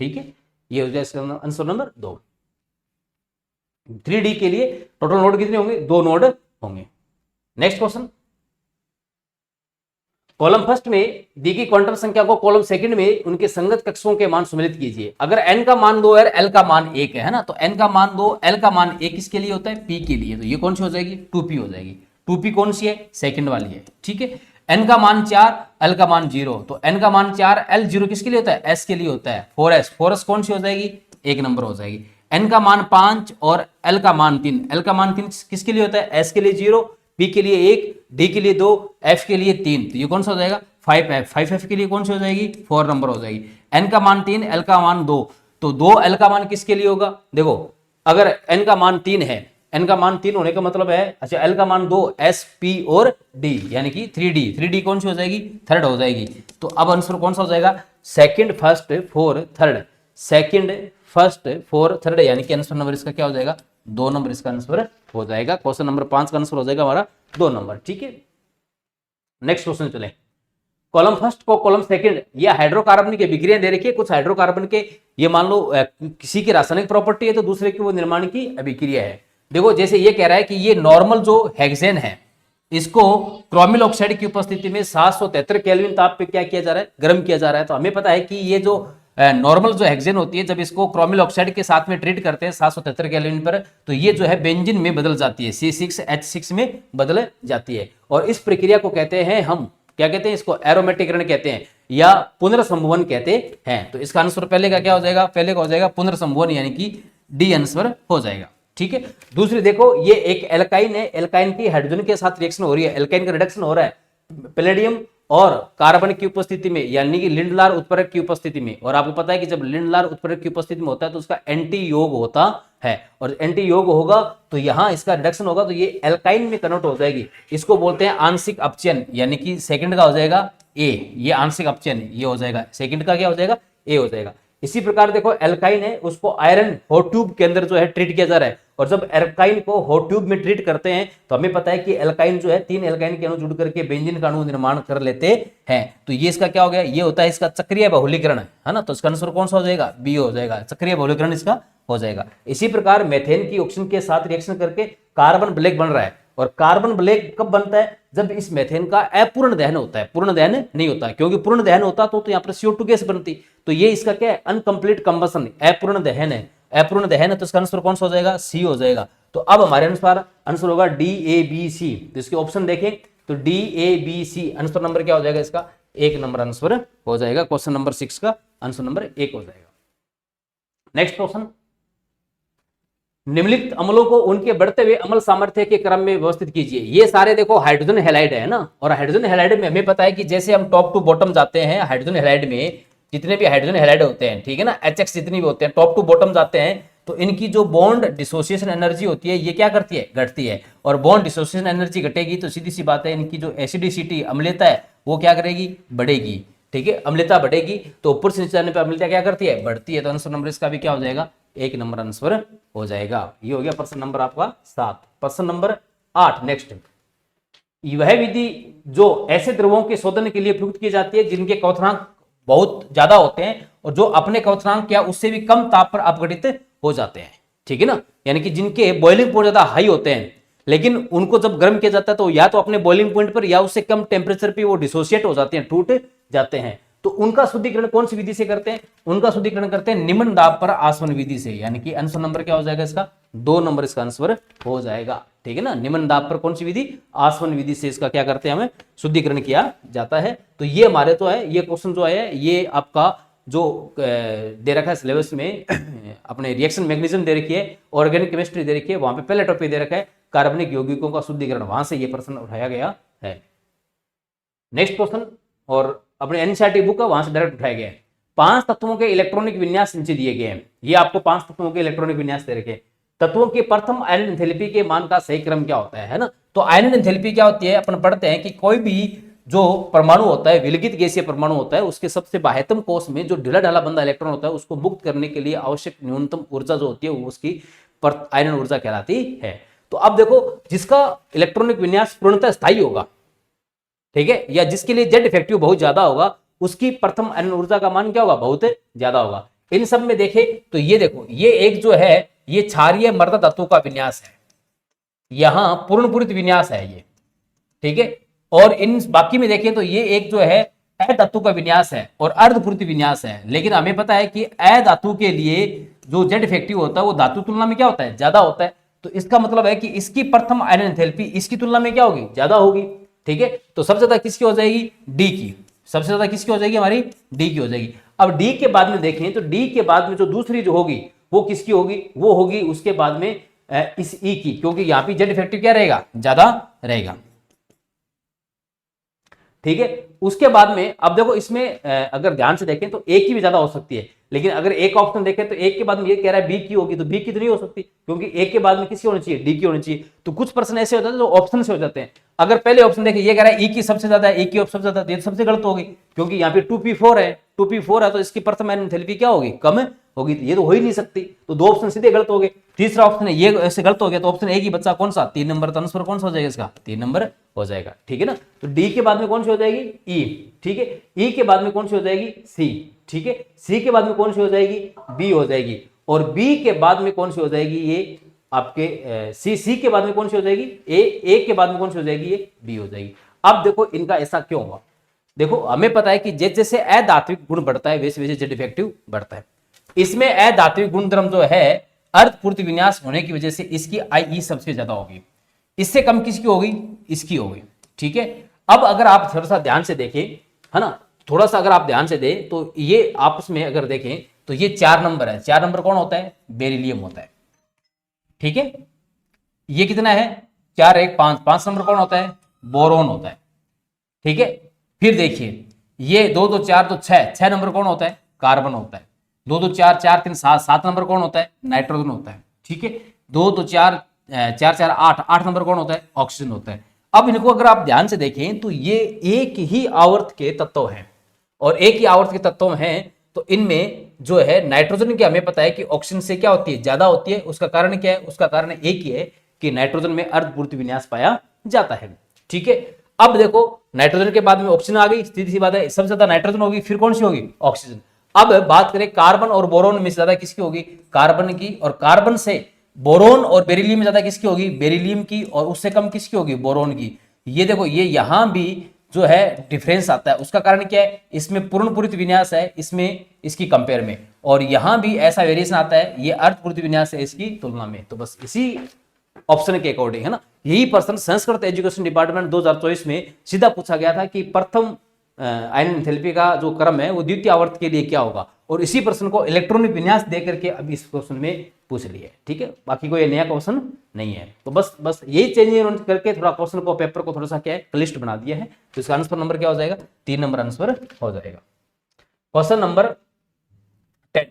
ठीक है। ये हो जाएगा इसका आंसर नंबर 2। 3D के लिए टोटल नोड कितने होंगे, 2 नोड होंगे। नेक्स्ट क्वेश्चन, कॉलम फर्स्ट में दी गई क्वांटम संख्या को कॉलम सेकंड में उनके संगत कक्षों के मान सम्मिलित कीजिए। अगर n का मान 2 है, l का मान 1 है ना, तो n का मान 2, l का मान 1 किसके लिए होता है, p के लिए, तो ये कौन सी हो जाएगी, 2p हो जाएगी। 2p कौन सी है, सेकंड वाली है, ठीक है। n का मान 4, l का मान 0, तो n का मान 4, l 0 किसके लिए होता है, s के लिए होता है। 4s कौन सी हो जाएगी, एक नंबर हो जाएगी। n का मान 5 और l का मान 3, l का मान 3 किसके लिए होता है, s के लिए 0, p के लिए 1, d के लिए 2, f के लिए 3, तो ये कौन सा हो जाएगा 5f। 5f के लिए कौन सी हो जाएगी, 4 नंबर हो जाएगी। n का मान 3, l का मान 2, तो 2l का मान किसके लिए होगा, देखो अगर n का मान 3 है, n का मान 3 होने का मतलब है, अच्छा l का मान 2, s p और d यानी कि 3d कौन सी हो जाएगी, थर्ड हो जाएगी। तो अब आंसर कौन सा हो जाएगा, second first four third, second first four third, यानी कि आंसर नंबर इसका क्या हो जाएगा, 2 नंबर इसका आंसर हो जाएगा। क्वेश्चन नंबर 5 का आंसर हो जाएगा हमारा 2 नंबर, ठीक है। नेक्स्ट क्वेश्चन चले, कॉलम फर्स्ट को कॉलम सेकंड, ये हाइड्रोकार्बन की अभिक्रिया दे रखी है। कुछ हाइड्रोकार्बन के ये मान लो किसी की रासायनिक प्रॉपर्टी है तो दूसरे की वो निर्माण की अभिक्रिया है। देखो जैसे ये कह रहा है कि ये नॉर्मल जो हेक्सेन है इसको क्रोमिल ऑक्साइड की उपस्थिति में 773 केल्विन ताप पे क्या किया जा रहा है, गर्म किया जा रहा है। तो हमें पता है कि ये जो नॉर्मल जो हेक्सेन होती है, जब इसको क्रोमिल ऑक्साइड के साथ में ट्रीट करते हैं 773 केल्विन पर, तो ये जो है बेंजीन में बदल जाती है, C6H6 में बदल जाती है। और इस प्रक्रिया को कहते हैं हम, क्या कहते हैं इसको, एरोमेटिकरण कहते हैं या पुनर्संभवन कहते हैं। तो इसका आंसर पहले का क्या हो जाएगा, पहले का हो जाएगा पुनर्संभवन, यानी कि डी आंसर हो जाएगा, ठीक है। दूसरी देखो, ये एक एल्काइन है, एल्काइन की हाइड्रोजन के साथ रिएक्शन हो रही है, एल्काइन का रिडक्शन हो रहा है पैलेडियम और कार्बन की उपस्थिति में, यानी कि लिंडलार उत्प्रेरक की उपस्थिति में। और आपको पता है कि जब लिंडलार उत्प्रेरक की उपस्थिति में होता है तो उसका एंटी योग होता है, और एंटी योग होगा तो यहां इसका रिडक्शन होगा, तो ये एल्काइन में कन्वर्ट हो जाएगी। इसको बोलते हैं आंशिक अपचयन, यानी कि सेकंड का हो जाएगा ए, ये आंशिक अपचयन ये हो जाएगा, सेकंड का क्या हो जाएगा, ए हो जाएगा। इसी प्रकार देखो एल्काइन है, उसको आयरन हॉट ट्यूब के अंदर जो है ट्रीट किया जा रहा है, और जब एल्काइन को हॉट ट्यूब में ट्रीट करते हैं तो हमें पता है कि एल्काइन जो है 3 एल्काइन के अणु जुड़ करके बेंजीन का अणु निर्माण कर लेते हैं। तो ये इसका क्या हो गया, ये होता है इसका चक्रीय बहुलीकरण, है ना। तो इसका आंसर कौन सा हो जाएगा, बी हो जाएगा, चक्रीय बहुलीकरण इसका हो जाएगा। इसी प्रकार मेथेन की ऑक्सीजन के साथ रिएक्शन करके कार्बन ब्लैक बन रहा है, और कार्बन ब्लैक कब बनता है, जब इस मेथेन का अपूर्ण दहन होता है, पूर्ण दहन नहीं होता है, क्योंकि पूर्ण दहन होता तो यहाँ पर CO2 गैस बनती। तो ये इसका क्या है, अनकंप्लीट कंबशन, अपूर्ण दहन है, अपूर्ण दहन है, तो इसका आंसर कौन सा हो जाएगा, सी हो जाएगा। तो अब हमारे अनुसार आंसर होगा DABC। तो इसके ऑप्शन देखें तो DABC आंसर नंबर क्या हो जाएगा इसका, 1 नंबर आंसर हो जाएगा। क्वेश्चन नंबर 6 का आंसर नंबर 1 हो जाएगा। नेक्स्ट क्वेश्चन, निम्नलिखित अम्लों को उनके बढ़ते हुए अम्ल सामर्थ्य के क्रम में व्यवस्थित कीजिए। ये सारे देखो हाइड्रोजन हैलाइड है ना, और हाइड्रोजन हैलाइड में हमें पता है कि जैसे हम टॉप टू बॉटम जाते हैं, हाइड्रोजन हैलाइड में जितने भी हाइड्रोजन हैलाइड होते हैं, ठीक है ना, HX जितने भी होते हैं, टॉप टू बॉटम जाते हैं, तो इनकी जो बॉन्ड डिसोसिएशन एनर्जी होती है ये क्या करती है, घटती है। और बॉन्ड डिसोसिएशन एनर्जी घटेगी तो सीधी सी बात है इनकी जो एसिडिसिटी अम्लता है वो क्या करेगी, बढ़ेगी, ठीक है, अम्लता बढ़ेगी। तो ऊपर से नीचे जाने पर अम्लता क्या करती है, बढ़ती है। तो आंसर नंबर इसका भी क्या हो जाएगा, 1 नंबर आंसर हो जाएगा। ये हो गया प्रश्न नंबर आपका 7। प्रश्न नंबर 8 नेक्स्ट, वह विधि जो ऐसे द्रवों के शोधन के लिए प्रयुक्त की जाती है जिनके क्वथनांक बहुत ज्यादा होते हैं और जो अपने क्वथनांक या उससे भी कम ताप पर अपघटित हो जाते हैं, ठीक है ना, यानी कि जिनके बॉइलिंग पॉइंट ज्यादा हाई होते हैं, लेकिन उनको जब गर्म किया जाता है तो या तो अपने बॉइलिंग पॉइंट पर या उससे कम टेम्परेचर पे वो डिसोसिएट हो जाते हैं, टूट जाते हैं। तो उनका शुद्धिकरण कौन सी विधि से करते हैं, उनका शुद्धिकरण करते हैं निम्न दाब पर आसवन विधि से, यानी कि आंसर नंबर क्या हो जाएगा इसका, 2 नंबर इसका आंसर हो जाएगा, ठीक है ना। निम्न दाब पर कौन सी विधि, आसवन विधि से इसका क्या करते हैं, हमें शुद्धिकरण किया जाता है। तो ये हमारे तो है, ये क्वेश्चन जो है ये आपका जो दे रखा है सिलेबस में अपने रिएक्शन मैग्नीज्म दे रखी है, ऑर्गेनिक केमिस्ट्री दे रखी है, वहां पे पहले टॉपिक दे रखा है कार्बनिक यौगिकों का शुद्धिकरण, वहां से ये प्रश्न उठाया गया है। नेक्स्ट क्वेश्चन, और अपने एनसीईआरटी बुक का वहां से डायरेक्ट उठाया गया है। 5 तत्वों के इलेक्ट्रॉनिक विन्यास नीचे दिए गए हैं। ये आपको 5 तत्वों के इलेक्ट्रॉनिक विन्यास दे रखे हैं। तत्वों के प्रथम आयनन एंथैल्पी के मान का सही क्रम क्या होता है ना। तो आयनन एंथैल्पी क्या होती है, अपन पढ़ते हैं कि कोई भी जो परमाणु होता है, विलगित गैसीय परमाणु होता है, उसके सबसे बाह्यतम कोश में जो ढीला ढाला बंधा इलेक्ट्रॉन होता है उसको मुक्त करने के लिए आवश्यक न्यूनतम ऊर्जा जो होती है वो उसकी आयनन ऊर्जा कहलाती है। तो अब देखो, जिसका इलेक्ट्रॉनिक विन्यास पूर्णतः स्थायी होगा, ठीक है, या जिसके लिए जेड इफेक्टिव बहुत ज्यादा होगा, उसकी प्रथम आयनन ऊर्जा का मान क्या होगा, बहुत ज्यादा होगा। इन सब में देखें तो ये देखो, ये एक जो है ये क्षारीय मृदा धातु का विन्यास है, यहां पूर्णपूरित विन्यास है ये, ठीक है। और इन बाकी में देखें तो ये एक जो है अधातु का विन्यास है और अर्धपूरित विन्यास है। लेकिन हमें पता है कि अधातु के लिए जो जेड इफेक्टिव होता है वो धातु तुलना में क्या होता है, ज्यादा होता है। तो इसका मतलब है कि इसकी प्रथम आयन एंथैल्पी इसकी तुलना में क्या होगी, ज्यादा होगी। ठीक है, तो सबसे ज्यादा किसकी हो जाएगी, डी की। सबसे ज्यादा किसकी हो जाएगी, हमारी डी की हो जाएगी। अब डी के बाद में देखें तो डी के बाद में जो दूसरी जो होगी वो किसकी होगी, वो होगी उसके बाद में इस ई की, क्योंकि यहां पे जेड इफेक्टिव क्या रहेगा, ज्यादा रहेगा। ठीक है, उसके बाद में अब देखो इसमें अगर ध्यान से देखें तो ए की भी ज्यादा हो सकती है, लेकिन अगर एक ऑप्शन देखें तो एक के बाद में ये कह रहा है बी की होगी, तो बी की तो नहीं हो सकती, क्योंकि एक के बाद में किसकी होनी चाहिए, डी की होनी चाहिए। तो कुछ पर्सन ऐसे होते हैं जो ऑप्शन से हो जाते हैं। अगर पहले ऑप्शन देखें ये कह रहा है ई की सबसे ज्यादा है, ए की सबसे ज्यादा, तो ये सबसे गलत होगी, क्योंकि यहाँ पे 2p4 है, 2p4 है तो इसकी प्रथम आयन एंथैल्पी क्या होगी, कम होगी, तो ये तो हो ही नहीं सकती, तो दो ऑप्शन सीधे गलत हो गए। तीसरा ऑप्शन है ये ऐसे गलत हो गया, तो ऑप्शन ए की बच्चा कौन सा, 3 नंबर, तो आंसर कौन सा हो जाएगा इसका, 3 नंबर हो जाएगा। ठीक है ना, तो डी के बाद में कौन सी हो जाएगी, ई। ठीक है, ई के बाद में कौन सी हो जाएगी, सी। ठीक है, सी के बाद में कौन सी हो जाएगी, बी हो जाएगी, और बी के बाद में कौन सी हो जाएगी, ये आपके सी के बाद में कौन सी हो जाएगी, ए के बाद में कौन सी हो जाएगी, ये बी हो जाएगी। अब देखो इनका ऐसा क्यों हुआ, देखो हमें पता है कि जैसे जैसे अधात्विक गुण बढ़ता है वैसे वैसे जेड इफेक्टिव बढ़ता है। इसमें अधात्विक गुणधर्म जो है अर्धपूर्ति विन्यास होने की वजह से इसकी आई सबसे ज्यादा होगी, इससे कम किसकी होगी, इसकी होगी। ठीक है, अब अगर आप थोड़ा सा ध्यान से देखें, है ना, थोड़ा सा अगर आप ध्यान से दें तो ये आपस में अगर देखें तो ये 4 नंबर है, 4 नंबर कौन होता है, बेरिलियम होता है। ठीक है, ये कितना है, 4 1 5, 5 नंबर कौन होता है, बोरोन होता है। ठीक है, फिर देखिए ये 2 2 4 2 6, 6 नंबर कौन होता है, कार्बन होता है। 2 2 4 4 3 7, 7 नंबर कौन होता है, नाइट्रोजन होता है। ठीक है, 2 2 4 4 4 8, 8 नंबर कौन होता है, ऑक्सीजन होता है। अब इनको अगर आप ध्यान से देखें तो ये एक ही आवर्त के तत्व हैं, और एक ही आवर्त के तत्व हैं, तो इनमें जो है नाइट्रोजन की हमें पता है कि ऑक्सीजन से क्या होती है, ज्यादा होती है। उसका कारण क्या है, उसका कारण एक ही है कि नाइट्रोजन में अर्धपूर्ति विन्यास पाया जाता है। ठीक है, अब देखो नाइट्रोजन के बाद में ऑक्सीजन आ गई, सीधी सी बात है, सबसे ज्यादा नाइट्रोजन होगी, फिर कौन सी होगी, ऑक्सीजन। अब बात करें कार्बन और बोरोन में ज्यादा किसकी होगी, कार्बन की, और कार्बन से बोरोन और बेरिलियम में ज्यादा किसकी होगी, बेरिलियम की, और उससे कम किसकी होगी, बोरोन की। ये देखो ये यहां भी जो है डिफरेंस आता है, उसका कारण क्या है, इसमें पूर्ण पूरित विन्यास है, इसमें इसकी कंपेयर में, और यहां भी ऐसा वेरिएशन आता है, ये अर्धपूरित विन्यास है इसकी तुलना में। तो बस इसी ऑप्शन के अकॉर्डिंग, है ना, यही प्रश्न संस्कृत एजुकेशन डिपार्टमेंट 2024 में सीधा पूछा गया था कि प्रथम आयन एंथैल्पी का जो क्रम है वो द्वितीय आवर्त के लिए क्या होगा, और इसी प्रश्न को इलेक्ट्रॉनिक विन्यास दे करके अब इस क्वेश्चन में पूछ लिया है। ठीक है, बाकी कोई नया क्वेश्चन नहीं है। तो बस यही चेंज इन्होंने करके थोड़ा क्वेश्चन को, पेपर को थोड़ा सा क्या है, क्लिष्ट बना दिया है। तो इसका आंसर नंबर क्या हो जाएगा, 3 नंबर आंसर हो जाएगा। क्वेश्चन नंबर 10,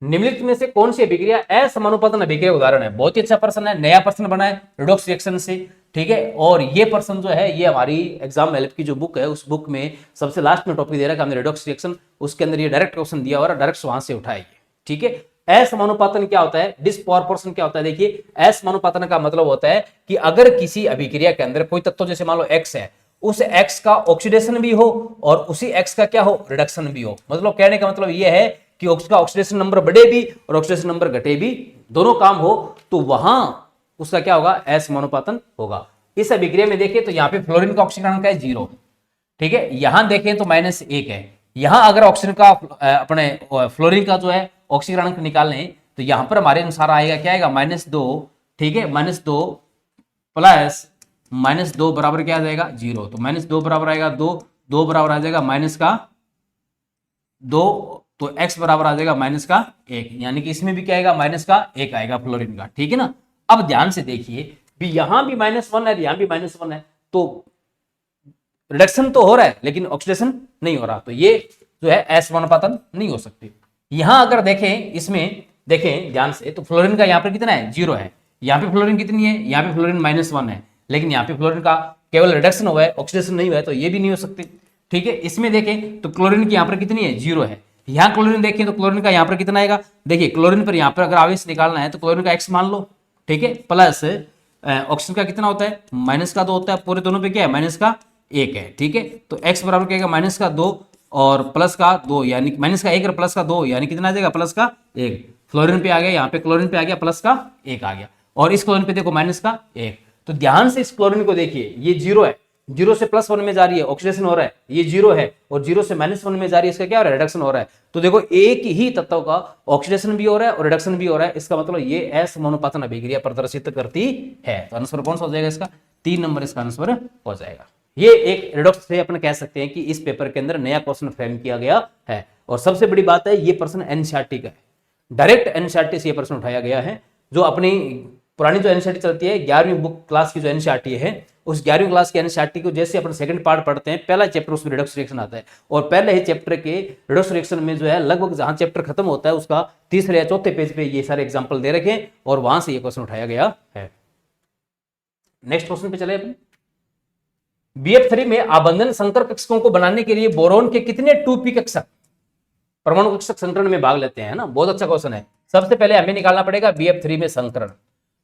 निम्नलिखित में से कौन सी अभिक्रिया असमानुपातन अभिक्रिया उदाहरण है। बहुत ही अच्छा प्रश्न है, नया प्रश्न बना है रिडॉक्स रिएक्शन से। ठीक है, और ये प्रश्न जो है ये हमारी एग्जाम हेल्प की जो बुक है उस बुक में सबसे लास्ट में टॉपिक दे रहा है कि हमने रिडॉक्स रिएक्शन, उसके अंदर ये डायरेक्ट क्वेश्चन दिया और डायरेक्ट वहां से उठाएंगे। ठीक है, असमानुपातन क्या होता है, डिस्प्रोपोर्शन क्या होता है। देखिए असमानुपातन का मतलब होता है कि अगर किसी अभिक्रिया के अंदर कोई तत्व, जैसे मान लो एक्स है, उस एक्स का ऑक्सीडेशन भी हो और उसी एक्स का क्या हो, रिडक्शन भी हो। मतलब कहने का मतलब यह है कि उसका ऑक्सीडेशन नंबर बढ़े भी और ऑक्सीडेशन नंबर घटे भी, दोनों काम हो, तो वहां उसका क्या होगा, असमानुपातन होगा। इस अभिक्रिया में देखिए तो यहाँ पे फ्लोरीन का ऑक्सीकरण का है 0। ठीक है, यहां देखें तो -1 है। यहां अगर ऑक्सीजन का अपने फ्लोरीन का जो है ऑक्सीकरण निकालें तो यहां पर हमारे अनुसार आएगा क्या आएगा, -2। ठीक है, -2 प्लस -2 बराबर क्या आ जाएगा, 0। तो -2 बराबर आएगा 2, 2 बराबर आ जाएगा -2, तो x बराबर आ जाएगा -1, यानी कि इसमें भी क्या आएगा, -1 आएगा फ्लोरीन का। ठीक है ना, अब ध्यान से देखिए भी यहां भी -1 है, यहां भी -1 है, तो रिडक्शन तो हो रहा है लेकिन ऑक्सीडेशन नहीं हो रहा, तो ये जो है असमानुपातन नहीं हो सकती। यहां अगर देखें, इसमें देखें ध्यान से, तो फ्लोरीन का यहाँ पर कितना है, 0 है। यहाँ पे फ्लोरीन कितनी है, यहाँ पे फ्लोरीन -1 है, लेकिन यहाँ पे फ्लोरीन का केवल रिडक्शन हुआ है, ऑक्सीडेशन नहीं हुआ है, तो ये भी नहीं हो सकती। ठीक है, इसमें देखें तो क्लोरीन की यहाँ पर कितनी है, 0 है। यहाँ क्लोरीन देखें तो क्लोरीन का यहाँ पर कितना आएगा, देखिए क्लोरीन पर यहाँ पर अगर आवेश निकालना है तो क्लोरीन का x मान लो। ठीक है, प्लस ऑक्सीजन का कितना होता है, -2 होता है, पूरे दोनों पे क्या है, -1 है। ठीक है, तो x बराबर क्या आएगा, -2 और +2, यानी -1 और +2, यानी कितना आ जाएगा, +1। फ्लोरीन पे आ गया, यहाँ पे क्लोरीन पे आ गया, +1 आ गया, और इस क्लोरीन पे देखो -1। तो ध्यान से इस क्लोरीन को देखिए, ये 0 है, जीरो से +1 में जा रही है, ऑक्सीडेशन हो रहा है, ये जीरो है, और जीरो से -1 में जा रही है, इसका क्या हो रहा है, रिडक्शन हो रहा है। तो देखो एक ही तत्व का ऑक्सीडेशन भी हो रहा है और रिडक्शन भी हो रहा है, इसका मतलब ये असमानुपातन अभिक्रिया प्रदर्शित करती है। तो आंसर कौन सा हो जाएगा इसका, 3 नंबर इसका आंसर हो जाएगा। ये एक रिडॉक्स से अपन कह सकते हैं कि इस पेपर के अंदर नया क्वेश्चन फ्रेम किया गया है। और सबसे बड़ी बात है, ये प्रश्न एनसीईआरटी का है, डायरेक्ट एनसीईआरटी से ये प्रश्न उठाया गया है। जो अपनी पुरानी जो एनसीईआरटी चलती है 11वीं बुक क्लास की जो एनसीईआरटी है, उस 11वीं क्लास की एनसीईआरटी को जैसे अपन सेकंड पार्ट पढ़ते हैं, पहला चैप्टर उसमें रिडक्स रिएक्शन आता है, और पहले ही चैप्टर के रिडक्स रिएक्शन में जो है लगभग जहां चैप्टर खत्म होता है उसका तीसरे या चौथे पेज पे ये सारे एग्जाम्पल दे रखे हैं, और वहां से ये क्वेश्चन उठाया गया है। नेक्स्ट क्वेश्चन पे चले अपन। BF3 में आबंधन संकर कक्षकों को बनाने के लिए बोरोन के कितने 2p कक्षक परमाणु कक्षक संकरण में भाग लेते हैं ना, बहुत अच्छा क्वेश्चन है। सबसे पहले हमें निकालना पड़ेगा BF3 में संकरण।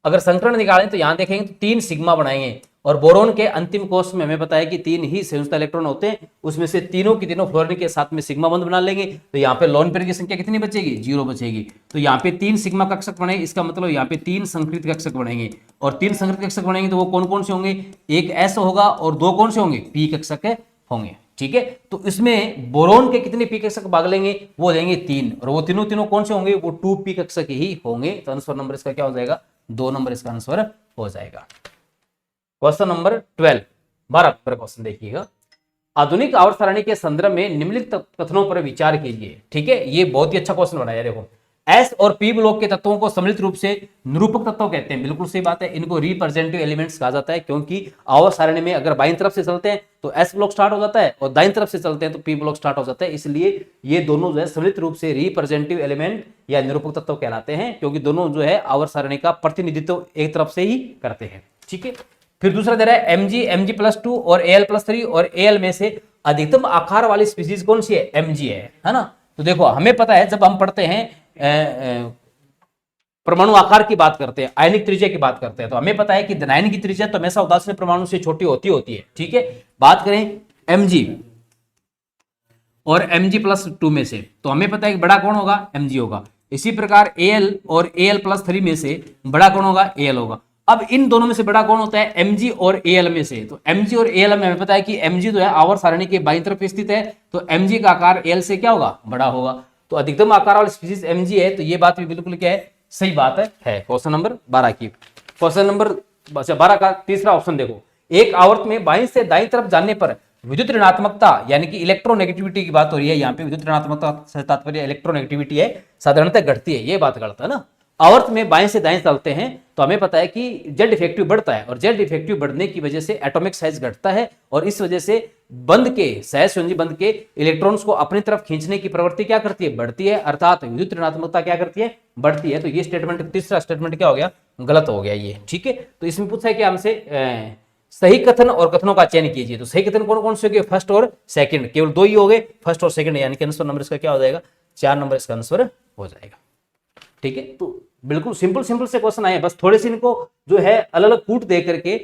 अगर संकरण निकालें तो यहां देखेंगे तो 3 सिग्मा बनाएंगे, और बोरोन के अंतिम कोष में हमें पता है कि 3 ही संयुक्त इलेक्ट्रॉन होते हैं, उसमें से तीनों की तीनों फ्लोरीन के साथ में सिग्मा बंध बना लेंगे। तो यहाँ पे लोन पेयर की संख्या कितनी बचेगी, 0 बचेगी। तो यहाँ पे 3 सिग्मा कक्षक बनेंगे, इसका मतलब यहाँ पे 3 संकृत कक्षक बनेंगे, और 3 संकृत कक्षक बनेंगे तो वो कौन कौन से होंगे, एक S होगा और 2 कौन से होंगे, P कक्षक होंगे। ठीक है, तो इसमें बोरोन के कितने P कक्षक भाग लेंगे, वो लेंगे 3, और वो तीनों तीनों कौन से होंगे, वो 2p कक्षक ही होंगे। तो आंसर नंबर इसका क्या हो जाएगा, 2 नंबर इसका आंसर हो जाएगा। क्वेश्चन नंबर 12, 12 नंबर क्वेश्चन देखिएगा। आधुनिक आवर्त सारणी के संदर्भ में निम्नलिखित कथनों पर विचार कीजिए। ठीक है, ये बहुत ही अच्छा क्वेश्चन बनाया। देखो, S और P ब्लॉक के तत्वों को सम्मिलित रूप से निरूपक तत्व कहते हैं, बिल्कुल सही बात है। इनको रिप्रेजेंटेटिव एलिमेंट्स कहा जाता है, क्योंकि आवर्त सारणी में अगर बाईं तरफ से चलते हैं तो S ब्लॉक स्टार्ट हो जाता है, और दाईं तरफ से चलते हैं तो P ब्लॉक स्टार्ट हो जाता है। इसलिए ये दोनों जो है सम्मिलित रूप से रिप्रेजेंटेटिव एलिमेंट या निरूपक तत्व कहलाते हैं, क्योंकि दोनों जो है आवर्त सारणी का प्रतिनिधित्व एक तरफ से ही करते हैं। ठीक है, फिर दूसरा दे रहा है Mg+2 और Al+3 और Al में से अधिकतम आकार वाली स्पीसीज कौन सी है, Mg है ना। तो देखो हमें पता है, जब हम पढ़ते हैं परमाणु आकार की बात करते हैं, आयनिक त्रिज्या की बात करते हैं, तो हमें पता है कि धनायन की त्रिज्या तो हमेशा उदासीन परमाणु से छोटी होती है। ठीक है, बात करें Mg और Mg+2 में से, तो हमें पता है कि बड़ा कौन होगा, Mg होगा। इसी प्रकार Al और Al+3 में से बड़ा कौन होगा, Al होगा। अब इन दोनों में से बड़ा कौन होता है, Mg और Al में से। तो Mg और Al में हमें पता है कि Mg जो है आवर्त सारणी के बाईं तरफ स्थित है, तो Mg का आकार Al से क्या होगा, बड़ा होगा। तो अधिकतम आकार वाली स्पीसीज Mg है, तो ये बात भी बिल्कुल क्या है, सही बात है। क्वेश्चन नंबर 12 की, क्वेश्चन नंबर 12 का तीसरा ऑप्शन देखो। एक आवर्त में बाईं से दाईं तरफ जाने पर विद्युत ऋणात्मकता यानी कि इलेक्ट्रोनेगेटिविटी की बात हो रही है। यहाँ पे विद्युत ऋणात्मकता से तात्पर्य इलेक्ट्रोनेगेटिविटी है, साधारणतः घटती है, ये बात गलत है ना। आवर्त में बाएं से दाएं चलते हैं तो हमें पता है कि जेड इफेक्टिव बढ़ता है, और जेड इफेक्टिव बढ़ने की वजह से एटॉमिक साइज घटता है, और इस वजह से बंध के सहसंयोजी बंध के इलेक्ट्रॉन्स को अपनी तरफ खींचने की प्रवृत्ति क्या करती है, बढ़ती है, अर्थात विद्युत ऋणात्मकता क्या करती है, बढ़ती है। तो ये स्टेटमेंट, तीसरा स्टेटमेंट क्या हो गया, गलत हो गया ये। ठीक है, तो इसमें पूछा है कि हमसे सही कथन और कथनों का चयन कीजिए। तो सही कथन कौन कौन से हो गए, फर्स्ट और सेकंड, केवल 2 ही हो गए, फर्स्ट और सेकंड, यानी कि आंसर नंबर इसका क्या हो जाएगा, 4 नंबर इसका आंसर हो जाएगा। ठीक है, तो बिल्कुल सिंपल से क्वेश्चन आए, बस थोड़े से इनको जो है अलग अलग कूट दे करके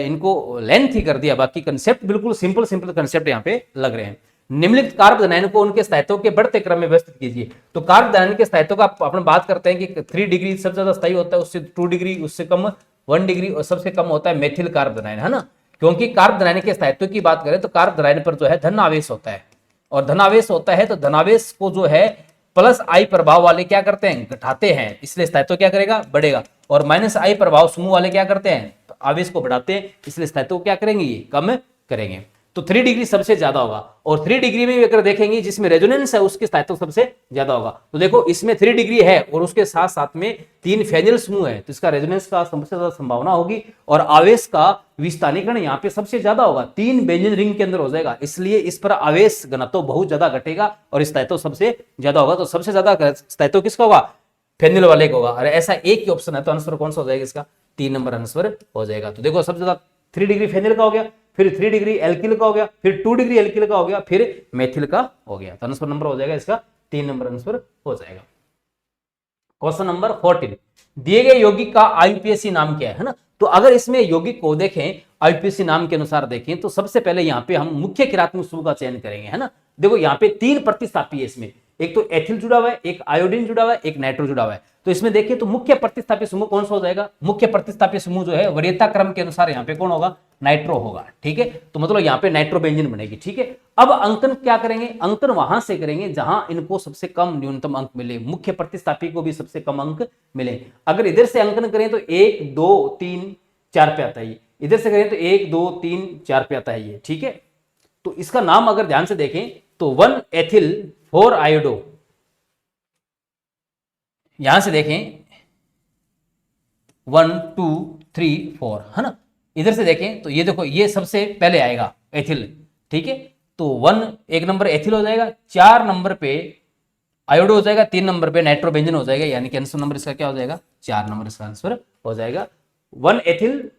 इनको लेंथ ही कर दिया, बाकी कंसेप्ट बिल्कुल सिंपल कंसेप्ट यहाँ पे लग रहे हैं। निम्नलिखित कार्ब धनायन को उनके स्थायित्व के बढ़ते क्रम में व्यवस्थित कीजिए। तो कार्ब धनायन के स्थायित्व का अपन बात करते हैं कि 3 डिग्री सबसे ज्यादा स्थायी होता है, उससे 2 डिग्री, उससे कम 1 डिग्री, और सबसे कम होता है मेथिल कार्ब धनायन, है ना। क्योंकि कार्ब धनायन के स्थायित्व की बात करें तो कार्ब धनायन पर जो है धन आवेश होता है, और धनावेश होता है तो धनावेश को जो है +I प्रभाव वाले क्या करते हैं, घटाते हैं, इसलिए स्थायित्व क्या करेगा, बढ़ेगा। और -I प्रभाव समूह वाले क्या करते हैं, तो आवेश को बढ़ाते हैं, इसलिए स्थायित्व क्या करेंगे, ये कम करेंगे। तो 3 डिग्री सबसे ज्यादा होगा, और 3 डिग्री में अगर देखेंगे जिसमें रेजोनेंस है उसके स्थायित्व सबसे ज्यादा होगा। तो देखो इसमें 3 डिग्री है और उसके साथ साथ में 3 फेनिल समूह है, तो इसका रेजोनेंस का सबसे ज्यादा संभावना होगी, और आवेश का विस्थानीकरण यहाँ पे सबसे ज्यादा होगा, 3 बेंजीन रिंग के अंदर हो जाएगा, इसलिए इस पर आवेश घनत्व बहुत ज्यादा घटेगा और स्थायित्व सबसे ज्यादा होगा। तो सबसे ज्यादा स्थायित्व किसका होगा, फेनिल वाले का होगा। और ऐसा एक ही ऑप्शन है, तो आंसर कौन सा हो जाएगा इसका, 3 नंबर आंसर हो जाएगा। तो देखो सबसे ज्यादा 3 डिग्री फेनिल का हो गया, फिर 3 डिग्री एल्किल का हो गया, फिर 2 डिग्री एल्किल का हो गया, फिर मेथिल का हो गया। तो आंसर नंबर हो जाएगा इसका 3 नंबर आंसर हो जाएगा। क्वेश्चन नंबर 14, दिए गए यौगिक का आईयूपीएसी नाम क्या है ना। तो अगर इसमें यौगिक को देखें आईयूपीएसी नाम के अनुसार देखें तो सबसे पहले यहाँ पे हम मुख्य क्रियात्मक समूह का चयन करेंगे, है ना। देखो यहाँ पे 3 प्रतिस्थापी है इसमें, एक तो एथिल जुड़ा हुआ है, एक आयोडीन जुड़ा हुआ है, एक नाइट्रो जुड़ा हुआ है। तो इसमें देखिए तो मुख्य प्रतिस्थापी समूह कौन सा हो जाएगा, मुख्य प्रतिस्थापी समूह जो है वरीयता क्रम के अनुसार यहाँ पे कौन होगा, नाइट्रो होगा। ठीक है, तो मतलब यहाँ पे नाइट्रोबेंजीन बनेगी। ठीक है, अब अंकन क्या करेंगे, अंकन वहां से करेंगे जहां इनको सबसे कम न्यूनतम अंक मिले, मुख्य प्रतिस्थापी को भी सबसे कम अंक मिले। अगर इधर से अंकन करें तो 1 2 3 4 पे आता है, इधर से करें तो 1 2 3 4 पे आता है ये। ठीक है, तो इसका नाम अगर ध्यान से देखें तो 1 एथिल 4 आयोडो, यहां से देखें 1 2 3 4 है ना, इधर से देखें तो ये देखो ये सबसे पहले आएगा एथिल। ठीक है, तो 1 नंबर एथिल हो जाएगा, 4 नंबर पे आयोडो हो जाएगा, 3 नंबर पे नाइट्रोबेंजीन हो जाएगा, यानी कि आंसर नंबर इसका क्या हो जाएगा, 4 नंबर इसका आंसर हो जाएगा। 1 एथिल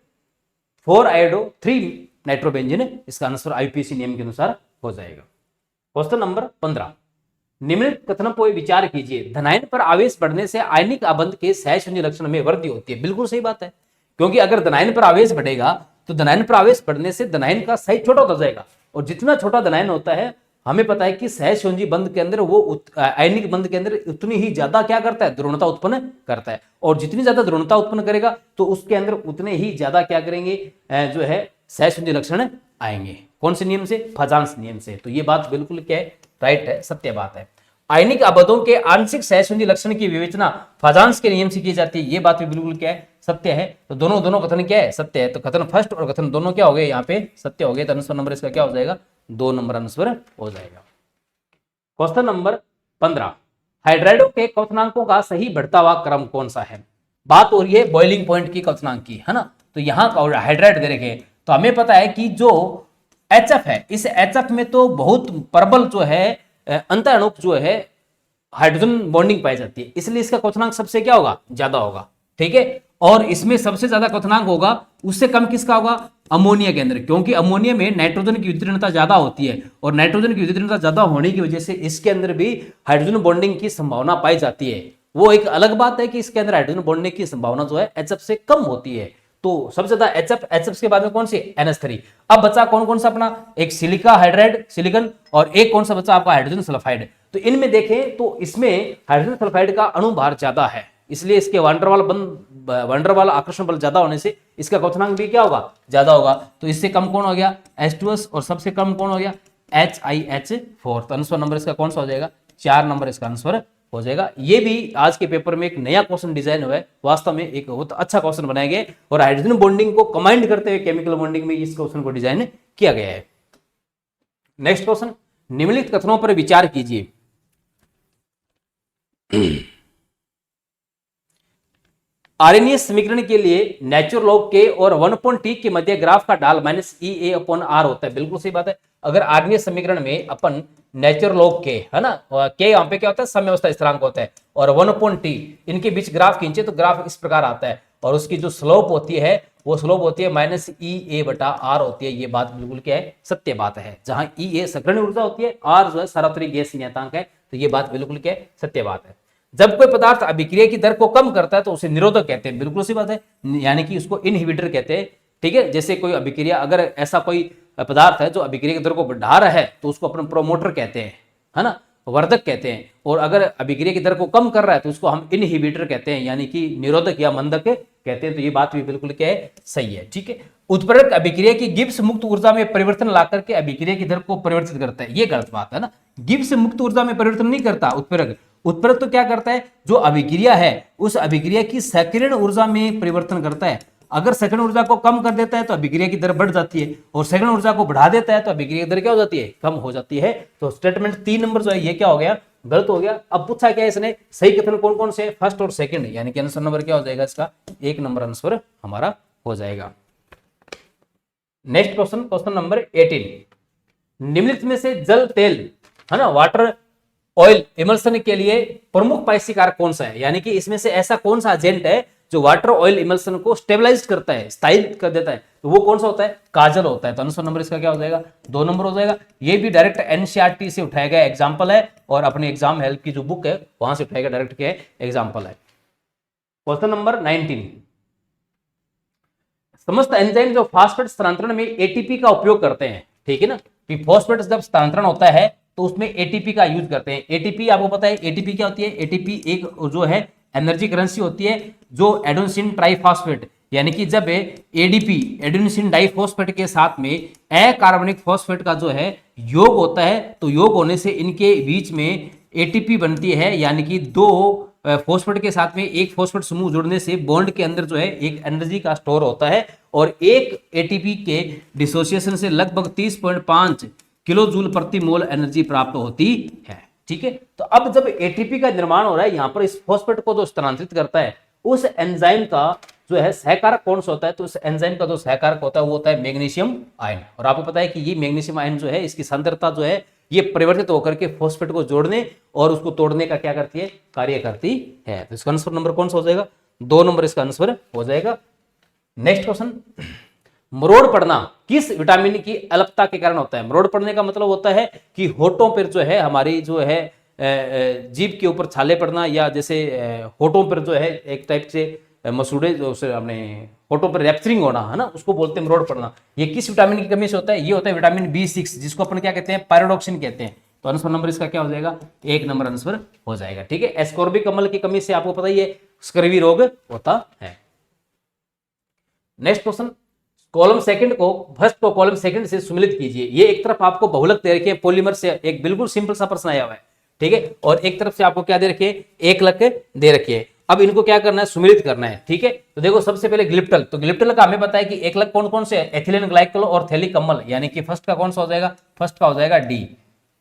4 आयोडो 3 नाइट्रोबेंजीन, इसका आंसर आईपीसी नियम के अनुसार हो जाएगा। क्वेश्चन नंबर 15, निम्नलिखित कथनों पर विचार कीजिए, धनायन पर आवेश बढ़ने से आयनिक आबंध के सहसंयोजी लक्षण में वृद्धि होती है। बिल्कुल सही बात है, क्योंकि अगर धनायन पर आवेश बढ़ेगा तो धनायन पर आवेश बढ़ने से धनायन का साइज छोटा होता जाएगा, और जितना छोटा धनायन होता है हमें पता है कि सहसंयोजी बंध के अंदर वो आयनिक बंध के अंदर उतनी ही ज्यादा क्या करता है, ध्रुवणता उत्पन्न करता है, और जितनी ज्यादा ध्रुवणता उत्पन्न करेगा तो उसके अंदर उतने ही ज्यादा क्या करेंगे, जो है सहसंयोजी लक्षण आएंगे। कौन से नियम से, फजांस नियम से। तो ये बात बिल्कुल क्या है, राइट है, सत्य बात है। आयनिक आबंधों के आंशिक सहसंयोजी लक्षण की विवेचना फजांस के नियम से की जाती है, ये बात भी बिल्कुल क्या है, सत्य है। तो दोनों कथन क्या है, सत्य है। तो कथन फर्स्ट और कथन दोनों क्या हो गए, यहाँ पे सत्य हो गए। तो आंसर नंबर इसका क्या हो जाएगा, 2 नंबर आंसर हो जाएगा। क्वेश्चन नंबर 15, हाइड्राइडो के क्वथनांकों का सही बढ़ता हुआ क्रम कौन सा है। बात हो रही है बॉइलिंग पॉइंट की क्वथनांक की, है ना। तो यहाँ का हाइड्राइड दे रखे, तो हमें पता है कि जो HF है, इस HF में तो बहुत प्रबल जो है अंतःअणुक जो है हाइड्रोजन बॉन्डिंग पाई जाती है, इसलिए इसका क्वथनांक सबसे क्या होगा, ज्यादा होगा। ठीक है, और इसमें सबसे ज्यादा क्वथनांक होगा, उससे कम किसका होगा, अमोनिया के अंदर, क्योंकि अमोनिया में नाइट्रोजन की वितीर्णता ज्यादा होती है, और नाइट्रोजन की वितीर्णता ज्यादा होने की वजह से इसके अंदर भी हाइड्रोजन बॉन्डिंग की संभावना पाई जाती है। वो एक अलग बात है कि इसके अंदर हाइड्रोजन बॉन्डिंग की संभावना जो है HF से कम होती है। तो सबसे ज्यादा HF के बाद में कौन सी, NH3। अब बचा कौन कौन सा अपना, एक सिलिका हाइड्राइड सिलिकन, और एक कौन सा बचा आपका हाइड्रोजन सल्फाइड। तो इनमें देखें तो इसमें हाइड्रोजन सल्फाइड का अणुभार ज्यादा है, इसलिए इसके वंडरवाल आकर्षण बल ज्यादा होने से इसका क्वथनांक भी क्या होगा, ज्यादा होगा। तो इससे कम कौन हो गया, H2S, और सबसे कम कौन हो गया, HiH4। तो आंसर नंबर इसका कौन सा हो जाएगा, 4 नंबर इसका आंसर हो जाएगा। ये भी आज के पेपर में एक नया क्वेश्चन डिजाइन हुआ है, वास्तव में एक बहुत अच्छा क्वेश्चन बनाया गया है, और हाइड्रोजन बॉन्डिंग को कंबाइंड करते हुए केमिकल बॉन्डिंग में इस क्वेश्चन को डिजाइन किया गया है। नेक्स्ट क्वेश्चन, निम्नलिखित कथनों पर विचार कीजिए, आरएनएस समीकरण के लिए नेचुरल लॉग के और 1/t के मध्य ग्राफ का ढाल -EA/r होता है। बिल्कुल सही बात है। अगर आरएनएस समीकरण में अपन नेचुरल लॉग के, है ना, के यहाँ पे क्या होता है, साम्यावस्था स्थिरांक होता है, और 1/t इनके बीच ग्राफ खींचे तो ग्राफ इस प्रकार आता है, और उसकी जो स्लोप होती है वो स्लोप होती है -EA/r होती है। ये बात बिल्कुल क्या है, सत्य बात है। जहां EA सक्रिय ऊर्जा होती है, R जो है सार्वत्रिक गैसीय नियतांक है। तो ये बात बिल्कुल क्या है, सत्य बात है। जब कोई पदार्थ अभिक्रिया की दर को कम करता है तो उसे निरोधक कहते हैं। बिल्कुल सी बात है, यानी कि उसको इनहिबिटर कहते हैं। ठीक है, जैसे कोई अभिक्रिया, अगर ऐसा कोई पदार्थ है जो अभिक्रिया की दर को बढ़ा रहा है तो उसको अपन प्रोमोटर कहते हैं, है ना, वर्धक कहते हैं। और अगर अभिक्रिया की दर को कम कर रहा है तो उसको हम इनहिबिटर कहते हैं, यानी कि निरोधक या मंदक कहते हैं। तो ये बात भी बिल्कुल क्या है, सही है। ठीक है, उत्प्रेरक अभिक्रिया की गिब्स मुक्त ऊर्जा में परिवर्तन ला करके अभिक्रिया की दर को परिवर्तित करता है, ये गलत बात है ना। गिब्स मुक्त ऊर्जा में परिवर्तन नहीं करता उत्प्रेरक। उत्प्रेरक तो क्या करता है, जो अभिक्रिया है उस अभिक्रिया की सक्रियण ऊर्जा में परिवर्तन करता है। अगर सक्रियण ऊर्जा को कम कर देता है तो अभिक्रिया की दर बढ़ जाती है, और सक्रियण ऊर्जा को बढ़ा देता है तो अभिक्रिया की दर क्या हो जाती है, कम हो जाती है। तो स्टेटमेंट 3 नंबर जो है ये क्या हो गया, गलत हो गया। अब पूछा क्या इसने, सही कथन कौन कौन से, फर्स्ट और सेकंड, यानी कि आंसर नंबर क्या हो जाएगा इसका, 1 नंबर आंसर हमारा हो जाएगा। नेक्स्ट क्वेश्चन, क्वेश्चन नंबर 18, निम्नलिखित में से जल तेल, है ना, वाटर ऑयल इमल्सन के लिए प्रमुख पाइसी कारक कौन सा है, यानी कि इसमें से ऐसा कौन सा एजेंट है जो वाटर ऑयल इमल्सन को स्टेबलाइज करता है, स्थायी कर देता है, तो वो कौन सा होता है, काजल होता है। तो आंसर नंबर इसका क्या हो जाएगा, 2 नंबर हो जाएगा। ये भी डायरेक्ट NCERT से उठाया गया एग्जाम्पल है, और अपने एग्जाम हेल्प की जो बुक है वहां से उठाया गया डायरेक्ट क्या एग्जाम्पल है। क्वेश्चन नंबर 19, समस्त एंजाइम जो फास्फेट स्थानांतरण में ATP का उपयोग करते हैं, ठीक है ना, कि फास्फेट जब स्थानांतरण होता है तो उसमें ATP का यूज करते हैं। ATP आपको पता है ATP क्या होती है, ATP एक जो है एनर्जी करेंसी होती है जो एडेनोसिन ट्राइफॉस्फेट, यानी कि जब एडीपी एडेनोसिन डाइफॉस्फेट के साथ में अकार्बनिक फॉस्फेट का जो है योग होता है, तो योग होने से इनके बीच में एटीपी बनती है, यानी कि दो फॉस्फेट के साथ में एक फॉस्फेट समूह जुड़ने से बॉन्ड के अंदर जो है एक एनर्जी का स्टोर होता है, और एक एटीपी के डिसोसिएशन से लगभग 30.5 किलो जूल प्रति मोल एनर्जी प्राप्त होती है। ठीक है, तो अब जब एटीपी का निर्माण हो रहा है, यहां पर इस फॉस्फेट को जो स्थानांतरित करता है उस एंजाइम का जो है सहकारक कौन सा होता है, तो उस एंजाइम का जो सहकारक होता है वो होता है मैग्नीशियम आयन। और आपको पता है कि ये मैग्नीशियम आयन जो है इसकी सांद्रता जो है ये परिवर्तित होकर के फॉस्फेट को जोड़ने और उसको तोड़ने का क्या करती है, कार्य करती है। तो इसका आंसर नंबर कौन सा हो जाएगा, 2 नंबर इसका आंसर हो जाएगा। नेक्स्ट क्वेश्चन, मरोड़ पड़ना किस विटामिन की अल्पता के कारण होता है। मरोड़ पड़ने का मतलब होता है कि होठों पर जो है हमारी जो है जीभ के ऊपर छाले पड़ना, या जैसे होठों पर जो है एक टाइप से मसूड़े जो से अपने होठों पर रैप्चरिंग होना है ना, उसको बोलते हैं मरोड़ पड़ना। ये किस विटामिन की कमी से होता है, ये होता है विटामिन B6, जिसको अपन क्या कहते हैं, पायरोडॉक्सिन कहते हैं। तो आंसर नंबर इसका क्या हो जाएगा, 1 नंबर आंसर हो जाएगा। ठीक है, एस्कॉर्बिक अम्ल की कमी से आपको पता ही है स्कर्वी रोग होता है। नेक्स्ट क्वेश्चन, कॉलम सेकंड को फर्स्ट को कॉलम सेकंड से सुमिलित कीजिए। ये एक तरफ आपको बहुलक दे रखी है पॉलीमर से, एक बिल्कुल सिंपल सा प्रश्न आया हुआ है। ठीक है, और एक तरफ से आपको क्या दे रखी है, एकलक दे रखी है। अब इनको क्या करना है, सुमिलित करना है। ठीक है, तो देखो सबसे पहले ग्लिप्टल, तो ग्लिप्टल का हमें पता है कि एकलक कौन कौन से है, एथिलीन ग्लाइकॉल और थैलिक अम्ल, यानी कि फर्स्ट का कौन सा हो जाएगा, फर्स्ट का हो जाएगा डी।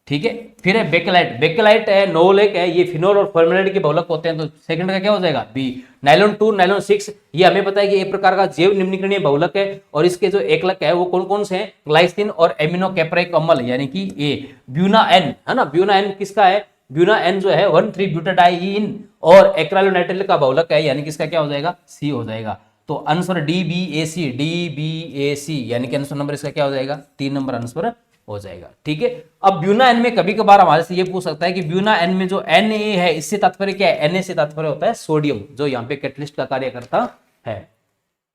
ठीक है, फिर है बेकेलाइट, बेकेलाइट है, नोलेक है, ये फिनोल और फॉर्मेलाइट के बहुलक होते हैं, तो सेकंड का क्या हो जाएगा, बी। नाइलॉन 2 नाइलॉन 6 ये हमें पता है कि एक प्रकार का जैव निम्नीकरणीय बहुलक है, और इसके जो एकलक है वो कौन कौन से हैं, ग्लाइसिन और एमिनो कैप्राइक अम्ल, यानी कि ए। ब्यूना एन है ना, ब्यूना एन किसका है, ब्यूना एन जो है 1,3-ब्यूटाडाइइन और एक्राइलोनाइट्रिल का बहुलक है, यानी कि इसका क्या हो जाएगा, सी हो जाएगा। तो आंसर DBAC, DBAC, यानी कि आंसर नंबर इसका क्या हो जाएगा, 3 नंबर आंसर हो जाएगा। ठीक है, अब ब्यूना एन में कभी कभार हमारे से ये पूछ सकता है कि ब्यूना एन में जो Na है इससे तात्पर्य क्या है, Na से तात्पर्य होता है सोडियम, जो यहाँ पे कैटलिस्ट का कार्य करता है।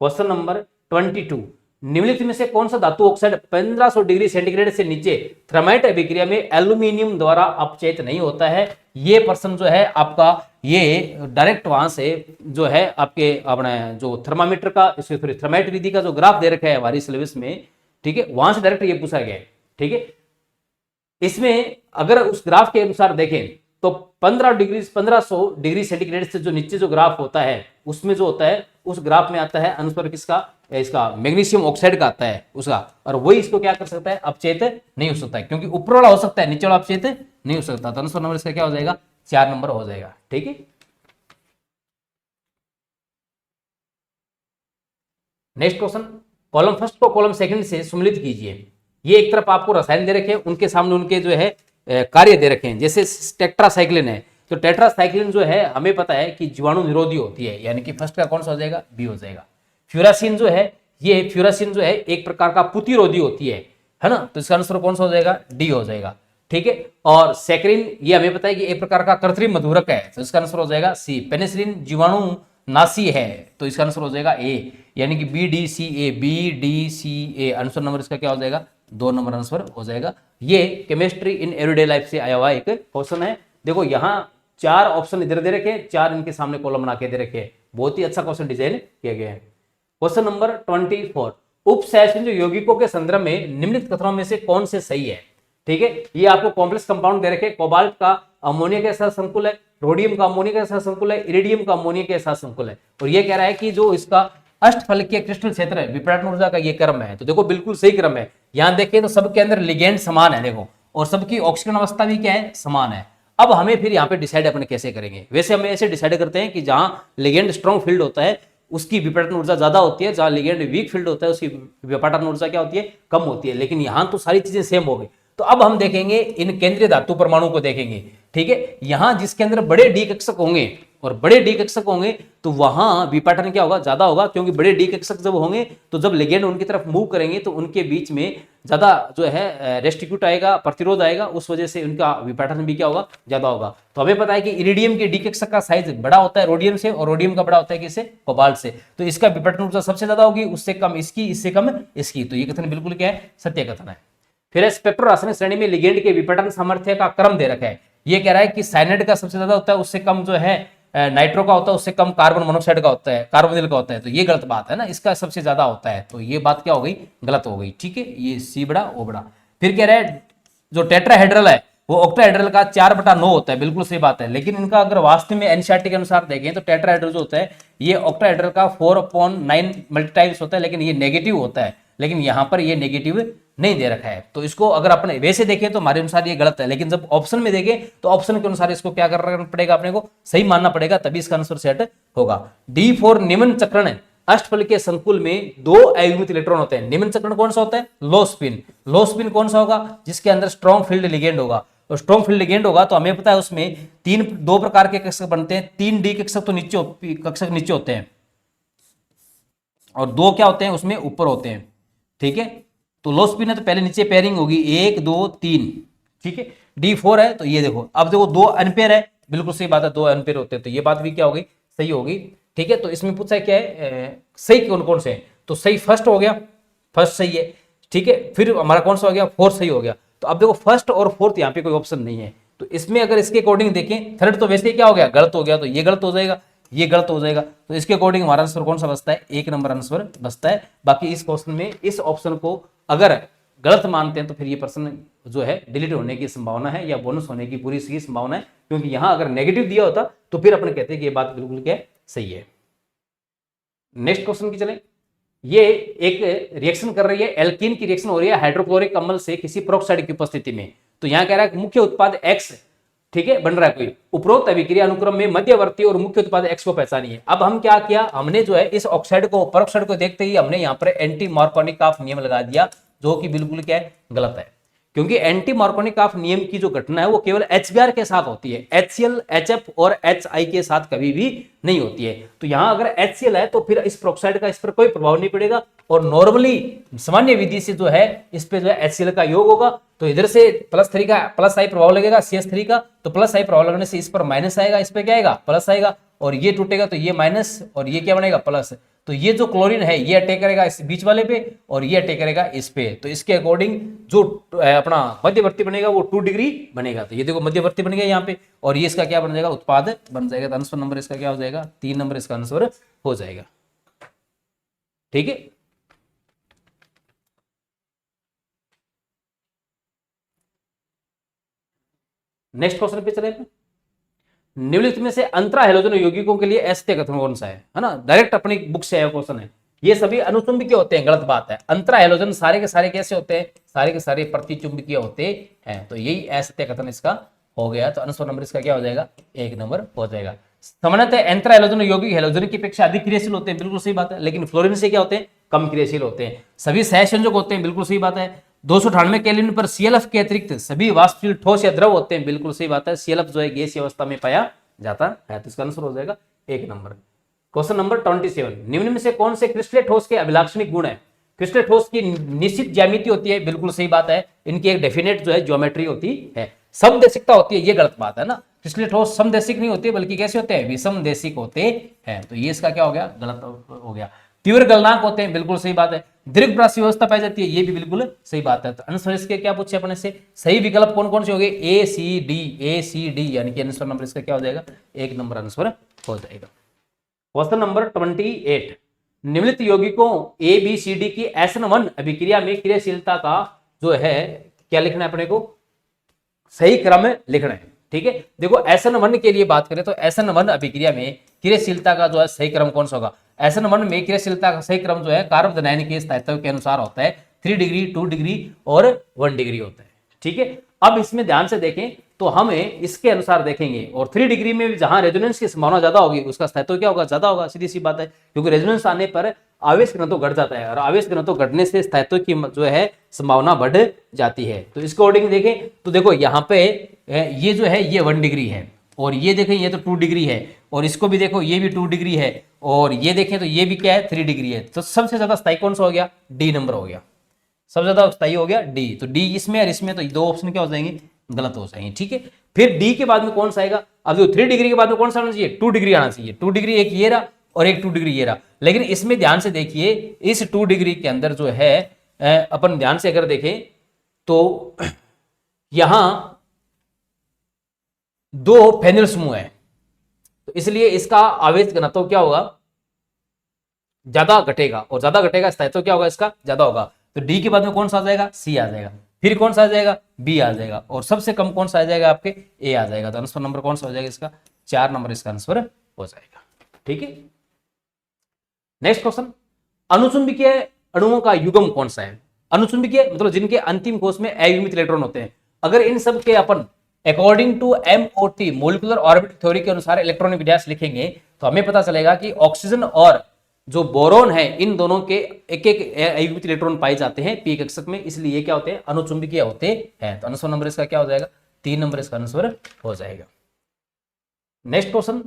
क्वेश्चन नंबर 22, निम्नलिखित में से कौन सा धातु ऑक्साइड 1500 डिग्री सेंटीग्रेड से नीचे थर्माइट अभिक्रिया में एल्यूमिनियम द्वारा अपचयित नहीं होता है। ये प्रश्न जो है आपका ये डायरेक्ट वहां से जो है आपके अपने जो थर्मामीटर का थर्माइट विधि का जो ग्राफ दे रखा है हमारी सिलेबस में, ठीक है, वहां से डायरेक्ट ये पूछा गया है। ठीक है, इसमें अगर उस ग्राफ के अनुसार देखें तो 1500 डिग्री सेंटीग्रेड से जो नीचे जो ग्राफ होता है उसमें जो होता है उस ग्राफ में आता है आंसर किसका, इसका मैग्नीशियम ऑक्साइड का आता है उसका, और वही इसको क्या कर सकता है, अपचयित नहीं हो सकता है, क्योंकि ऊपर वाला हो सकता है नीचे वाला अपचयित नहीं हो सकता। तो आंसर नंबर इसका क्या हो जाएगा, 4 नंबर हो जाएगा। ठीक है, नेक्स्ट क्वेश्चन, कॉलम फर्स्ट को कॉलम सेकंड से सुमिलित कीजिए। ये एक तरफ आपको रसायन दे रखे हैं, उनके सामने उनके जो है कार्य दे रखे हैं। जैसे टेट्रासाइक्लिन है, तो टेट्रासाइक्लिन जो है हमें पता है कि जीवाणु निरोधी होती है, यानी कि फर्स्ट का कौन सा हो जाएगा, बी हो जाएगा। फ्यूरासिन जो है, ये फ्यूरासिन जो है एक प्रकार का पुतिरोधी होती है ना, तो इसका आंसर कौन सा हो जाएगा, डी हो जाएगा। ठीक है, और सैकरिन ये हमें पता है कि एक प्रकार का कृत्रिम मधुरक है, तो इसका आंसर हो जाएगा सी। पेनिसिलिन जीवाणु नासी है, तो इसका आंसर हो जाएगा ए, यानी कि BDCA। आंसर नंबर इसका क्या हो जाएगा, 2 नंबर आंसर हो जाएगा। ये केमिस्ट्री इन एवरीडे लाइफ से आया हुआ एक क्वेश्चन है। देखो यहाँ 4 ऑप्शन इधर दे रखे, 4 इनके सामने कॉलम बना के दे रखे, बहुत ही अच्छा क्वेश्चन डिजाइन किया गया है। क्वेश्चन नंबर 24, उपसहसंयोजक यौगिकों के संदर्भ में निम्नलिखित कथनों में से कौन से सही है। ठीक है, ये आपको कॉम्प्लेक्स कंपाउंड दे रखे, कोबाल्ट का अमोनिया के साथ संकुल है, रोडियम का अमोनिया के साथ संकुल है, इरिडियम का अमोनिया के साथ संकुल है, और ये कह रहा है कि जो इसका अष्टफलकीय क्रिस्टल क्षेत्र है विपरीत ऊर्जा का ये क्रम है। तो देखो बिल्कुल सही क्रम है, यहां देखें तो सबके अंदर लिगेंड समान है देखो, और सबकी ऑक्सीजन अवस्था भी क्या है, समान है। अब हमें फिर यहाँ पे डिसाइड अपन कैसे करेंगे, वैसे हम ऐसे डिसाइड करते हैं कि जहां लिगेंड स्ट्रॉन्ग फील्ड होता है उसकी विपरीत ऊर्जा ज्यादा होती है, जहां लिगेंड वीक फील्ड होता है उसकी विपरीत ऊर्जा क्या होती है, कम होती है। लेकिन यहां तो सारी चीजें सेम हो गई। तो अब हम देखेंगे इन केंद्रीय धातु परमाणु को देखेंगे। ठीक है, यहां जिसके अंदर बड़े डी कक्षक होंगे और बड़े डी कक्षक होंगे तो वहां विपाटन क्या होगा, ज्यादा होगा, क्योंकि बड़े डी कक्षक जब होंगे तो जब लिगेंड उनकी तरफ मूव करेंगे तो उनके बीच में ज्यादा जो है रेस्टिक्यूट आएगा, प्रतिरोध आएगा, उस वजह से उनका विपाटन भी क्या होगा, ज्यादा होगा। तो हमें पता है कि इरिडियम के डी कक्षक का साइज बड़ा होता है रोडियम से, और रोडियम का बड़ा होता है किससे, कोबाल्ट से। तो इसका विपाटन ऊर्जा सबसे ज्यादा होगी, उससे कम इसकी, इससे कम इसकी। तो ये कथन बिल्कुल क्या है, सत्य कथन है। फिर इस पेपर रासायनिक श्रेणी में लिगेंड के विपाटन सामर्थ्य का क्रम दे रखा है। ये कह रहा है कि साइनाइड का सबसे ज्यादा होता है, उससे कम जो है नाइट्रो का होता है उससे कम कार्बन मोनोऑक्साइड का होता है, कार्बोनिल का होता है, तो ये गलत बात है ना, इसका सबसे ज्यादा होता है, तो ये बात क्या हो गई, गलत हो गई। ठीक है, ये सी बड़ा ओ बड़ा। फिर कह रहा है जो टेट्राहेड्रल है वो ऑक्टाहेड्रल का 4/9 होता है, बिल्कुल सही बात है, लेकिन इनका अगर वास्तव में एनसीईआरटी के अनुसार देखें तो टेट्राहेड्रल जो होता है ये ऑक्टाहेड्रल का 4/9 मल्टीटाइप्स होता है, लेकिन ये नेगेटिव होता है, लेकिन यहां पर ये नेगेटिव नहीं दे रखा है, तो इसको अगर अपने वैसे देखें तो हमारे अनुसार ये गलत है, लेकिन जब ऑप्शन में देखें तो ऑप्शन के अनुसार इसको क्या करना पड़ेगा, अपने को सही मानना पड़ेगा, तभी इसका आंसर सेट होगा। D4 निम्न चक्रण अष्टफल के संकुल में 2 अयुग्मित इलेक्ट्रॉन होते हैं। निम्न चक्रण कौन सा होता है, लो स्पिन। लो स्पिन कौन सा होगा, जिसके अंदर स्ट्रॉन्ग फील्ड लिगेंड होगा, और स्ट्रॉन्ग फील्ड लिगेंड होगा तो हमें पता है उसमें 2 प्रकार के कक्षक बनते हैं, 3D कक्षक तो कक्षक नीचे होते हैं और 2 क्या होते हैं उसमें ऊपर होते हैं। ठीक है, तो लो स्पिन है तो पहले नीचे पेयरिंग होगी 1 2 3। ठीक है, D4 है तो ये देखो, अब देखो 2 अनपेयर है, बिल्कुल सही बात है, 2 अनपेयर होते हैं, तो ये बात भी क्या होगी, सही होगी। ठीक है, तो इसमें पूछा क्या है सही कौन कौन से हैं, तो सही फर्स्ट हो गया, फर्स्ट सही है। ठीक है, फिर हमारा कौन सा हो गया, फोर्थ सही हो गया। तो अब देखो फर्स्ट और फोर्थ यहाँ पे कोई ऑप्शन नहीं है, तो इसमें अगर इसके अकॉर्डिंग देखें थर्ड तो वैसे क्या हो गया, गलत हो गया, तो ये गलत हो जाएगा, ये गलत हो जाएगा, तो इसके अकॉर्डिंग हमारा आंसर कौन सा बचता है, 1 नंबर आंसर बचता है। बाकी इस क्वेश्चन में इस ऑप्शन को अगर गलत मानते हैं तो फिर ये प्रश्न जो है डिलीट होने की संभावना है या बोनस होने की पूरी सी संभावना है, क्योंकि यहां अगर नेगेटिव दिया होता तो फिर अपन कहते हैं कि ये बात बिल्कुल क्या सही है। नेक्स्ट क्वेश्चन की चले, ये एक रिएक्शन कर रही है, एल्कीन की रिएक्शन हो रही है हाइड्रोक्लोरिक अम्ल से किसी पेरोक्साइड की उपस्थिति में, तो यहां कह रहा है मुख्य उत्पाद X, ठीक है, बन रहा है कोई, उपरोक्त अभिक्रिया अनुक्रम में मध्यवर्ती और मुख्य उत्पाद X को पहचानिए। अब हम क्या किया, हमने जो है इस ऑक्साइड को पेरोक्साइड को देखते ही हमने यहां पर एंटी मार्कोनिकॉफ नियम लगा दिया, जो कि बिल्कुल क्या है, गलत है, क्योंकि एंटी मार्कोनिकॉफ नियम की जो घटना है वो केवल HBr के साथ होती है, HCl HF और HI के साथ कभी भी नहीं होती है। तो यहां अगर HCl है तो फिर इस पेरोक्साइड का इस पर कोई प्रभाव नहीं पड़ेगा, और नॉर्मली सामान्य विधि से जो है इस पे जो है HCl का योग होगा, तो इधर से +3 का +I प्रभाव लगेगा CH3 का, तो +I प्रभाव लगने से इस पर माइनस आएगा, इस पे क्या आएगा, प्लस आएगा, और ये टूटेगा तो ये माइनस, और ये क्या बनेगा, प्लस। तो ये जो क्लोरीन है ये अटैक करेगा इस बीच वाले पे और ये अटैक करेगा इस पे, तो इसके अकॉर्डिंग जो अपना मध्यवर्ती बनेगा वो 2 डिग्री बनेगा, तो ये देखो मध्यवर्ती बन गया यहाँ पे, और ये इसका क्या बन जाएगा, उत्पाद बन जाएगा, तो आंसर नंबर इसका क्या हो जाएगा, 3 नंबर इसका आंसर हो जाएगा। ठीक है, नेक्स्ट क्वेश्चन पे चले, निम्नलिखित में से अंतरा हैलोजन यौगिकों के लिए ऐसे कथन कौन सा है ना, डायरेक्ट अपनी बुक से आया क्वेश्चन है, ये सभी अनुचुंबकीय होते हैं, गलत बात है, अंतरा हैलोजन सारे के सारे कैसे होते हैं, सारे के सारे प्रतिचुंबकीय होते हैं, तो यही असत्य कथन इसका हो गया, तो आंसर नंबर इसका क्या हो जाएगा, 1 नंबर हो जाएगा। सामान्यतः अंतरा हैलोजन यौगिक हैलोजन की अपेक्षा अधिक क्रियाशील होते हैं, बिल्कुल सही बात है, लेकिन फ्लोरीन से क्या होते हैं, कम क्रियाशील होते हैं। सभी सहसंयोजक होते हैं, बिल्कुल सही बात है। 298 केल्विन पर ClF के अतिरिक्त सभी वाष्पशील ठोस या द्रव होते हैं, बिल्कुल सही बात है, ClF जो है गैसीय अवस्था में पाया जाता है, तो इसका आंसर हो जाएगा 1 नंबर। क्वेश्चन नंबर 27, निम्न में से कौन से क्रिस्टलीय ठोस के अभिलाक्षणिक गुण है, क्रिस्टलीय ठोस की निश्चित ज्यामिति होती है, बिल्कुल सही बात है, इनकी एक डेफिनेट जो है ज्योमेट्री होती है, समदेशिकता होती है, ये गलत बात है ना, क्रिस्टलीय ठोस समदेशिक नहीं होते बल्कि कैसे होते हैं, विषमदेशिक होते हैं, तो ये इसका क्या हो गया, गलत हो गया। तीव्र गलनांक होते हैं, बिल्कुल सही बात है। दीर्घप्रासी व्यवस्था पाई जाती है, ये भी बिल्कुल सही बात है। तो आंसर इसके क्या पूछे अपने से, सही विकल्प कौन कौन से हो गए, A C D, यानी कि आंसर नंबर इसका क्या हो जाएगा, 1 नंबर आंसर हो जाएगा। क्वेश्चन नंबर 28, निम्नलिखित यौगिकों ABCD की SN1 अभिक्रिया में क्रियाशीलता का जो है क्या लिखना है, अपने को सही क्रम लिखना है। ठीक है, देखो SN1 के लिए बात करें तो SN1 अभिक्रिया में क्रियाशीलता का जो है सही क्रम कौन सा होगा, SN1 में क्रियाशीलता का सही क्रम जो है कार्बोनाइन के स्थायित्व के अनुसार होता है, 3 डिग्री 2 डिग्री और 1 डिग्री होता है। ठीक है, अब इसमें ध्यान से देखें तो हमें इसके अनुसार देखेंगे, और 3 डिग्री में जहां रेजोनेंस की संभावना ज्यादा होगी उसका स्थायित्व क्या होगा, ज्यादा होगा, सीधी सी बात है, क्योंकि रेजोनेंस आने पर आवेश घनत्व घट जाता है, और आवेश घनत्व घटने से स्थायित्व की जो है संभावना बढ़ जाती है। तो इसके अकॉर्डिंग देखें तो देखो यहाँ पे ये जो है ये 1 डिग्री है, और ये देखें ये तो 2 डिग्री है, और इसको भी देखो ये भी 2 डिग्री है, और ये देखें तो ये भी क्या है, 3 डिग्री है, तो सबसे ज्यादा स्थायी कौन सा हो गया, D नंबर हो गया, सबसे ज्यादा स्थायी हो गया D, तो D इसमें और इसमें, तो 2 ऑप्शन क्या हो जाएंगे, गलत हो जाएंगे। ठीक है, फिर D के बाद में कौन सा आएगा, अब जो 3 डिग्री के बाद में कौन सा आना चाहिए, 2 डिग्री आना चाहिए, 2 डिग्री एक ये रहा और एक 2 डिग्री ये रहा, लेकिन इसमें ध्यान से देखिए इस 2 डिग्री के अंदर जो है अपन ध्यान से अगर देखें तो यहां 2 फेनिल समूह है, तो इसलिए इसका आवेश घनत्व क्या होगा, ज्यादा घटेगा, और ज्यादा घटेगा स्थायित्व क्या होगा, इसका ज्यादा होगा। तो डी के बाद में कौन सा आ जाएगा, सी आ जाएगा, फिर कौन सा आ जाएगा, बी आ जाएगा, और सबसे कम कौन सा आ जाएगा, आपके ए आ जाएगा। तो आंसर नंबर कौन सा हो जाएगा इसका, 4 नंबर इसका आंसर हो जाएगा। ठीक है, नेक्स्ट क्वेश्चन, अनुचुंबकीय अणुओं का युग्म कौन सा है। अनुचुंबकीय मतलब जिनके अंतिम कोश में अयुग्मित इलेक्ट्रॉन होते हैं। अगर इन सब के अपन according to MOT molecular orbital theory के अनुसार इलेक्ट्रॉनिक विन्यास लिखेंगे तो हमें पता चलेगा कि ऑक्सीजन और जो बोरोन है इन दोनों के एक एक अयुग्मित इलेक्ट्रॉन पाए जाते हैं p कक्षक में, इसलिए ये क्या होते हैं, अनुचुंबकीय होते हैं। तो आंसर नंबर इसका क्या हो जाएगा, 3 नंबर इसका आंसर हो जाएगा। नेक्स्ट क्वेश्चन,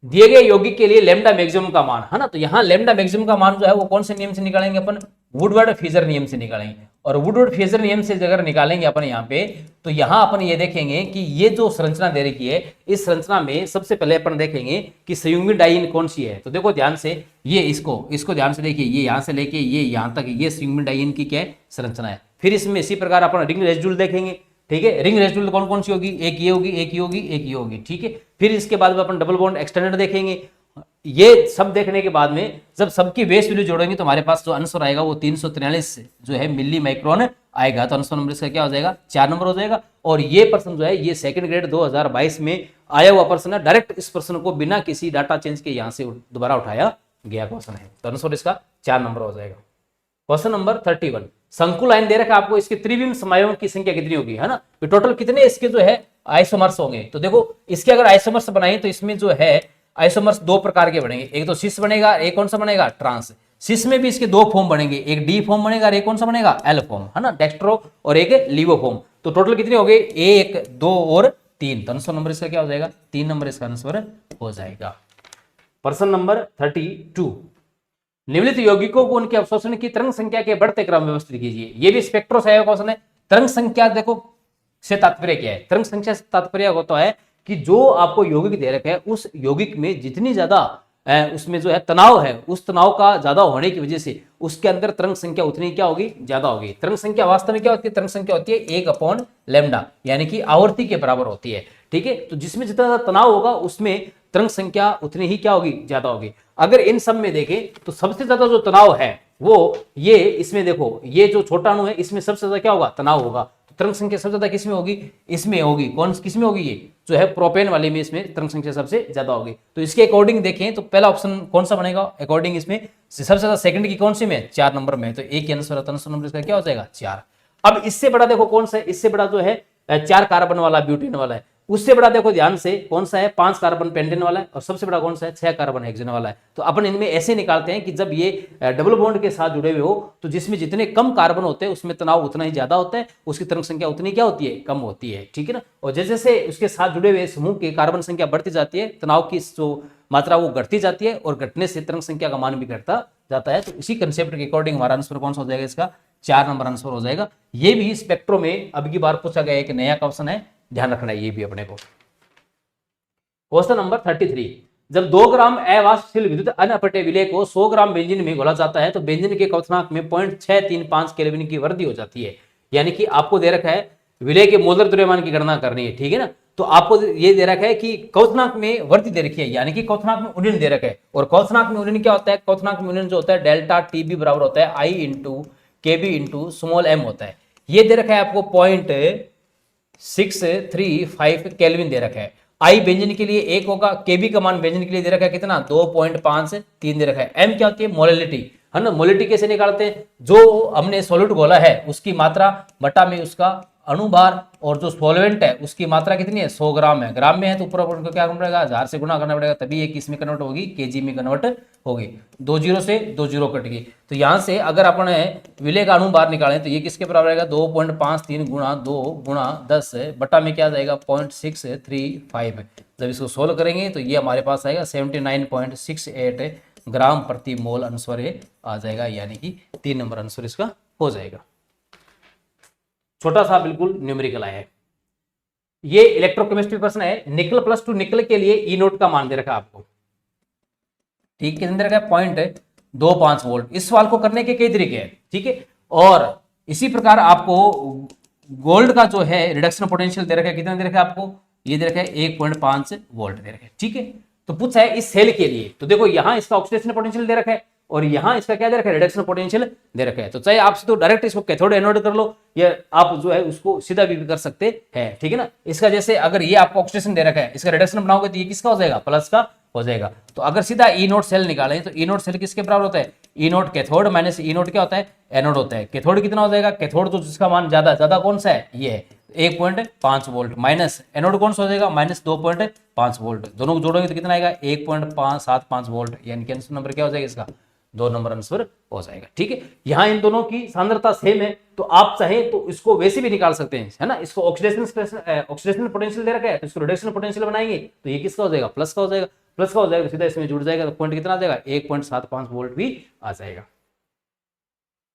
दिए गए यौगिक के लिए लैम्डा मैक्सिमम का मान है ना, तो यहाँ लैम्डा मैक्सिमम का मान जो है वो कौन से नियम से निकालेंगे, अपन वुडवर्ड फीजर नियम से निकालेंगे। और वुडवर्ड फीजर नियम से अगर निकालेंगे अपन यहाँ पे, तो यहाँ अपन ये देखेंगे कि ये जो संरचना दे रखी है, इस संरचना में सबसे पहले अपन देखेंगे कि संयुग्मित डाइईन कौन सी है। तो देखो ध्यान से, ये इसको ध्यान से देखिए, ये यहाँ से लेके ये यहाँ तक, ये संयुग्मित डाइईन की क्या है, संरचना है। फिर इसमें इसी प्रकार अपन रिंग रेसिड्यूल देखेंगे। ठीक है, रिंग रेसिड्यूल कौन कौन सी होगी, एक ये होगी, एक ये होगी, एक ये होगी। ठीक है, फिर इसके बाद में अपन डबल बॉन्ड एक्सटेंडेड देखेंगे। ये सब देखने के बाद में जब सबकी बेस वैल्यू जोड़ेंगे तो हमारे पास जो आंसर आएगा वो 343 जो है मिली माइक्रोन आएगा। तो आंसर नंबर इसका क्या हो जाएगा, 4 नंबर हो जाएगा। और ये प्रश्न जो है ये सेकंड ग्रेड 2022 में आया हुआ प्रश्न है। डायरेक्ट इस प्रश्न को बिना किसी डाटा चेंज के यहाँ से दोबारा उठाया गया क्वेश्चन है। तो आंसर इसका 4 नंबर हो जाएगा। क्वेश्चन नंबर 31, शंकु लाइन दे रखा है आपको, इसके त्रिविम समायों की संख्या कितनी होगी, है ना। तो टोटल कितने इसके जो है आइसोमर्स होंगे। तो देखो इसके अगर आइसोमर्स बनाए तो इसमें जो है आइसोमर्स 2 प्रकार के बनेंगे, एक तो सिस बनेगा, एक कौन सा बनेगा, ट्रांस। सिस में भी इसके 2 फॉर्म बनेंगे, एक डी फॉर्म बनेगा और एक कौन सा बनेगा, एल फॉर्म, है ना, डेक्स्ट्रो और एक लीवो फॉर्म। तो टोटल कितने हो गए, 1 2 और 3। तो आंसर नंबर इसका क्या हो जाएगा, 3 नंबर इसका आंसर हो जाएगा। प्रश्न नंबर 32, निम्नलिखित यौगिकों को उनके अवशोषण की तरंग संख्या के बढ़ते क्रम में व्यवस्थित कीजिए। ये भी स्पेक्ट्रो से आया क्वेश्चन है। तरंग संख्या देखो से तात्पर्य क्या है, तरंग संख्या से तात्पर्य होता है कि जो आपको यौगिक दे रखा है उस यौगिक में जितनी ज्यादा उसमें जो है तनाव है, उस तनाव का ज्यादा होने की वजह से उसके अंदर तरंग संख्या उतनी क्या होगी, ज्यादा होगी। तरंग संख्या वास्तव में क्या होती है, तरंग संख्या होती है 1/λ, यानी कि आवर्ती के बराबर होती है। ठीक है, तो जिसमें जितना ज्यादा तनाव होगा उसमें तरंग संख्या उतनी ही क्या होगी, ज्यादा होगी। अगर इन सब में देखें तो सबसे ज्यादा जो तनाव है वो ये इसमें देखो, ये जो छोटा अणु है इसमें सबसे ज्यादा क्या होगा, तनाव होगा। तरंग संख्या सबसे ज्यादा किसमें होगी, इसमें होगी। कौन किसमें होगी, ये जो है प्रोपेन वाले में, इसमें तरंग संख्या सबसे ज्यादा होगी। तो इसके अकॉर्डिंग देखें तो पहला ऑप्शन कौन सा बनेगा अकॉर्डिंग इसमें सबसे ज्यादा, सेकंड की कौन सी में, 4 नंबर में। तो एक आंसर आंसर नंबर इसका क्या हो जाएगा, 4। अब इससे बड़ा देखो कौन सा है, इससे बड़ा जो है 4 कार्बन वाला ब्यूटेन वाला है। उससे बड़ा देखो ध्यान से कौन सा है, 5 कार्बन पेंटेन वाला है। और सबसे बड़ा कौन सा है, 6 कार्बन हेक्सेन वाला है। तो अपन इनमें ऐसे निकालते हैं कि जब ये डबल बॉन्ड के साथ जुड़े हुए हो तो जिसमें जितने कम कार्बन होते हैं उसमें तनाव उतना ही ज्यादा होता है, उसकी तरंग संख्या उतनी क्या होती है, कम होती है। ठीक है ना। और जैसे जैसे उसके साथ जुड़े हुए समूह की कार्बन संख्या बढ़ती जाती है, तनाव की जो मात्रा वो घटती जाती है, और घटने से तरंग संख्या का मान भी घटता जाता है। तो इसी कंसेप्ट के अकॉर्डिंग हमारा आंसर कौन सा हो जाएगा, इसका 4 नंबर आंसर हो जाएगा। ये भी स्पेक्ट्रो में अब की बार पूछा गया एक नया क्वेश्चन है, ध्यान रखना है ये भी अपने को। क्वेश्चन नंबर 33, जब 2 ग्राम अवाष्पशील विद्युत अनअपठ्य विलय को 100 ग्राम बेंजीन में घोला जाता है तो बेंजीन के क्वथनांक में 0.635 केल्विन की वृद्धि हो जाती है। यानी कि आपको दे रखा है विलय के मोलर द्रव्यमान की गणना करनी है। ठीक है ना। तो आपको ये दे रखा है कि क्वथनांक में वृद्धि दे रखी है, यानी कि क्वथनांक में उन्नयन दे रखा है। और क्वथनांक में उन्नयन क्या होता है, क्वथनांक में उन्नयन जो होता है डेल्टा टीबी बराबर होता है आई इंटू केबी इंटू स्मॉल एम होता है। ये दे रखा है आपको 0.635 केल्विन दे रखा है। आई बेंजीन के लिए 1 होगा, केबी का मान बेंजीन के लिए दे रखा है कितना, 2.53 दे रखा है। एम क्या होती है, मोलिलिटी, है ना। मोलिलिटी कैसे निकालते हैं, जो हमने सॉलिड घोला है उसकी मात्रा बटा में उसका अणुभार, और जो सॉल्वेंट है उसकी मात्रा कितनी है, 100 ग्राम है। ग्राम में है तो ऊपर उनको क्या करना पड़ेगा, 1000 से गुणा करना पड़ेगा, तभी ये किस में कन्वर्ट होगी, केजी में कन्वर्ट होगी। 2 जीरो से 2 जीरो कट गई। तो यहाँ से अगर अपन विलय का अणुभार निकालें तो ये किसके बराबर आएगा, 2.53 गुणा 2 गुणा 10 बटा में क्या जाएगा 0.635। जब इसको सोल्व करेंगे तो ये हमारे पास आएगा 79.68 ग्राम प्रति मोल आंसर आ जाएगा, यानी कि 3 नंबर आंसर इसका हो जाएगा। छोटा सा बिल्कुल न्यूमेरिकल आया है। ये इलेक्ट्रोकेमिस्ट्री प्रश्न है। निकल +2 निकल के लिए ई नोट का मान दे रखा है आपको। ठीक, कितने दे रखा है, 0.25 वोल्ट। इस सवाल को करने के कई तरीके हैं। ठीक है, और इसी प्रकार आपको गोल्ड का जो है रिडक्शन पोटेंशियल दे रखा है, कितना दे रखा है आपको, ये दे रखा है 1.5 वोल्ट दे रखा है। ठीक है, तो पूछा है इस सेल के लिए, तो देखो यहां इसका ऑक्सीडेशन पोटेंशियल दे रखा है और यहां इसका क्या दे रखा है, रिडक्शन पोटेंशियल दे रखा है। तो चाहे आप तो डायरेक्ट इसको कैथोड एनोड कर लो या आप जो है उसको सीधा भी कर सकते हैं, ठीक है ना। इसका जैसे अगर ये आपको ऑक्सीडेशन दे रखा है, इसका रिडक्शन बनाओगे तो ये किसका हो जाएगा, प्लस का हो जाएगा। तो अगर सीधा ई नोट सेल निकालें तो ई नोट सेल किसके बराबर होता है, ई नोट कैथोड माइनस ई नोट क्या होता है, एनोड होता है। कैथोड कितना हो जाएगा, कैथोड तो जिसका मान ज्यादा कौन सा है, ये है 1.5 वोल्ट, माइनस एनोड कौन सा हो जाएगा, माइनस 2.5 वोल्ट। दोनों को जोड़ोगे तो कितना आएगा, 1.575 वोल्ट, यानी कि आंसर नंबर क्या हो जाएगा इसका, 2 नंबर आंसर हो जाएगा, ठीक है। यहां इन दोनों की सांद्रता सेम है, तो आप चाहें तो इसको वैसे भी निकाल सकते हैं, है ना। इसको ऑक्सीडेशन पोटेंशियल दे रखा है तो इसको रिडक्शन पोटेंशियल बनाएंगे तो ये किसका हो जाएगा, प्लस का हो जाएगा, प्लस का हो जाएगा तो सीधा इसमें जुड़ जाएगा, तो पॉइंट कितना आ जाएगा, 1.75 वोल्ट भी आ जाएगा।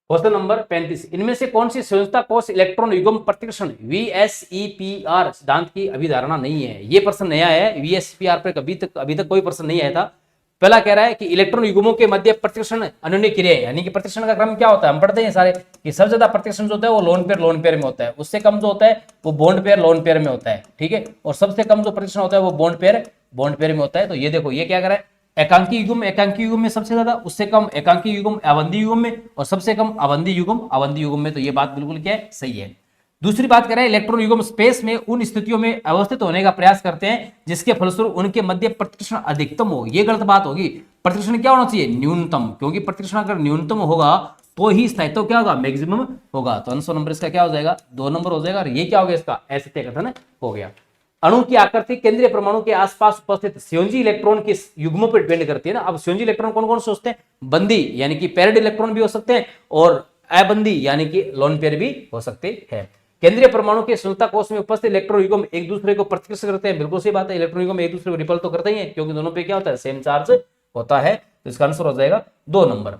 क्वेश्चन नंबर 35, इनमें से कौन सी संयोजकता कोष इलेक्ट्रॉन युग्म प्रतिकर्षण VSEPR सिद्धांत की अभिधारणा नहीं है। ये प्रश्न नया है, VSEPR पर अभी तक कोई प्रश्न नहीं आया था। पहला कह रहा है कि इलेक्ट्रॉन युग्मों के मध्य प्रतिकर्षण अन्योन्य क्रिया है, यानी कि प्रतिकर्षण का क्रम क्या होता है, हम पढ़ते हैं सारे कि सबसे ज्यादा प्रतिकर्षण जो होता है वो लोन पेयर में होता है, उससे कम जो होता है वो बॉन्ड पेयर लोन पेयर में होता है, ठीक है। और सबसे कम जो प्रतिकर्षण होता है वो बॉन्ड पेयर में होता है। तो ये देखो ये क्या कर रहा है, एकांकी युग्म में सबसे ज्यादा, उससे कम एकांकी युग्म अवंधी युग्म में, और सबसे कम अवंधी युग्म में। तो ये बात बिल्कुल क्या है, सही है। दूसरी बात कह रहे हैं इलेक्ट्रॉन युग्म स्पेस में उन स्थितियों में अवस्थित होने का प्रयास करते हैं जिसके फलस्वरूप उनके मध्य प्रतिकर्षण अधिकतम हो। ये गलत बात होगी, प्रतिकर्षण क्या होना चाहिए, न्यूनतम, क्योंकि प्रतिकर्षण अगर न्यूनतम होगा तो ही स्थायित्व क्या होगा, मैक्सिमम होगा। तो आंसर नंबर इसका क्या हो जाएगा, 2 नंबर हो जाएगा। और ये क्या हो गया, इसका असत्य कथन हो गया। अणु की आकृति केंद्रीय परमाणु के आसपास उपस्थित संयोजी इलेक्ट्रॉन के युग्मों पर डिपेंड करती है ना। अब संयोजी इलेक्ट्रॉन कौन कौन से होते हैं, बंदी यानी कि पेयर्ड इलेक्ट्रॉन भी हो सकते हैं, और अबंदी यानी कि लोन पेयर भी हो सकते हैं। केंद्रीय परमाणु के संयोजकता कोष में उपस्थित इलेक्ट्रॉन युग्म एक दूसरे को प्रतिकर्षित करते हैं, बिल्कुल सही बात है। इलेक्ट्रॉन युग्म एक दूसरे को रिपल तो करते ही है, क्योंकि दोनों पे क्या होता है, सेम चार्ज होता है। तो इसका आंसर हो जाएगा 2 नंबर।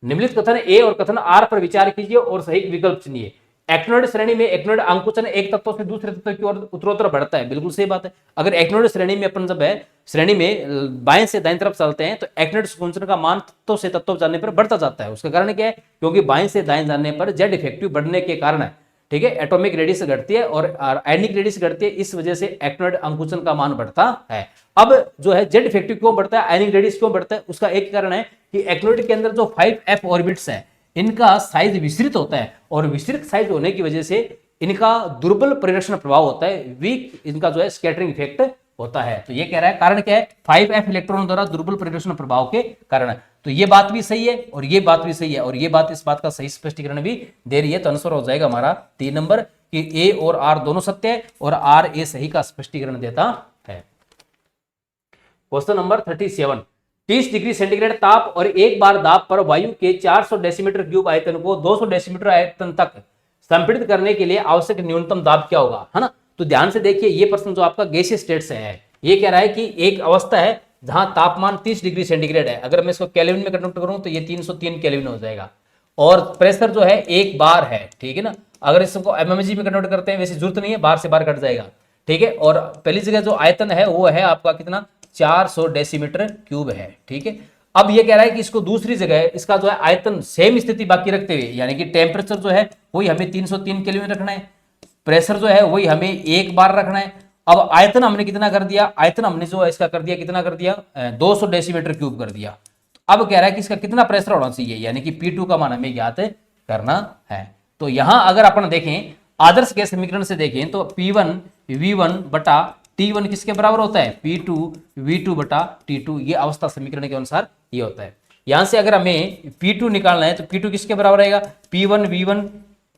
निम्नलिखित कथन ए और कथन आर पर विचार कीजिए और सही विकल्प चुनिए। एक्टिनोइड श्रेणी में एक्टिनोइड अंकुचन एक तत्व से दूसरे तत्व की ओर उत्तरोत्तर बढ़ता है, बिल्कुल सही बात है। अगर एक्टिनोइड श्रेणी में अपन जब है श्रेणी में बाएं से दाएं तरफ चलते हैं तो एक्टिनोइड संकुचन का मान तत्व से तत्व जाने पर बढ़ता जाता है। उसका कारण क्या है, क्योंकि बाएं से दाएं जाने पर जेड इफेक्टिव बढ़ने के कारण है, ठीक है। एटॉमिक रेडियस घटती है और आयनिक रेडियस घटती है, इस वजह से एक्टिनोइड अंकुचन का मान बढ़ता है। अब जो है जेड इफेक्टिव क्यों बढ़ता है, आयनिक रेडियस क्यों बढ़ता है, उसका एक कारण है कि एक्टिनोइड के अंदर जो 5f ऑर्बिट्स है इनका साइज विस्तृत होता है, और विस्तृत साइज होने की वजह से इनका दुर्बल परिरक्षण प्रभाव होता है, वीक इनका जो है स्कैटरिंग इफेक्ट होता है। तो ये कह रहा है कारण क्या है, 5f इलेक्ट्रॉन द्वारा दुर्बल परिरक्षण प्रभाव के कारण। तो ये बात भी सही है और ये बात भी सही है, और ये बात इस बात का सही स्पष्टीकरण भी दे रही है। तो आंसर हो जाएगा हमारा 3 नंबर कि ए और आर दोनों सत्य है और आर ए सही का स्पष्टीकरण देता है। क्वेश्चन नंबर 37, 30 डिग्री सेंटीग्रेड ताप और 1 बार दाब पर वायु के 400 डेसीमीटर क्यूब आयतन को 200 डेसीमीटर आयतन तक संपीड़ित करने के लिए आवश्यक न्यूनतम दाब क्या होगा, है ना। तो ध्यान से देखिए ये प्रश्न जो आपका गैसीय स्टेट से है, ये कह रहा है कि एक अवस्था है जहां तापमान 30 डिग्री सेंटीग्रेड है, अगर मैं इसको केल्विन में कन्वर्ट करूं तो ये 303 केल्विन हो जाएगा, और प्रेशर जो है 1 बार है, ठीक है ना। अगर इसको एमएमजी में कन्वर्ट करते हैं, वैसे जरूरत नहीं है, बार से बार कट जाएगा, ठीक है। और पहली जगह जो आयतन है वो है आपका कितना, 400 डेसीमीटर क्यूब है, ठीक है। अब ये कह रहा है कि इसको दूसरी जगह इसका जो है आयतन सेम स्थिति बाकी रखते हुए, यानी कि टेम्परेचर जो है वही हमें 303 केल्विन रखना है, प्रेशर जो है वही हमें 1 बार रखना है। अब आयतन हमने कितना कर दिया, आयतन हमने जो है इसका कर दिया, कितना कर दिया, 200 डेसीमीटर क्यूब कर दिया। अब कह रहा है कि इसका कितना प्रेशर होना चाहिए, यानी कि P2 का मान हमें ज्ञात करना है। तो यहां अगर अपन देखें आदर्श गैस समीकरण से देखें तो P1 V1 बटा T1 किसके बराबर होता है, P2 V2 बटा T2, ये अवस्था समीकरण के अनुसार ये होता है। यहां से अगर हमें P2 निकालना है तो P2 किसके बराबर रहेगा, P1 V1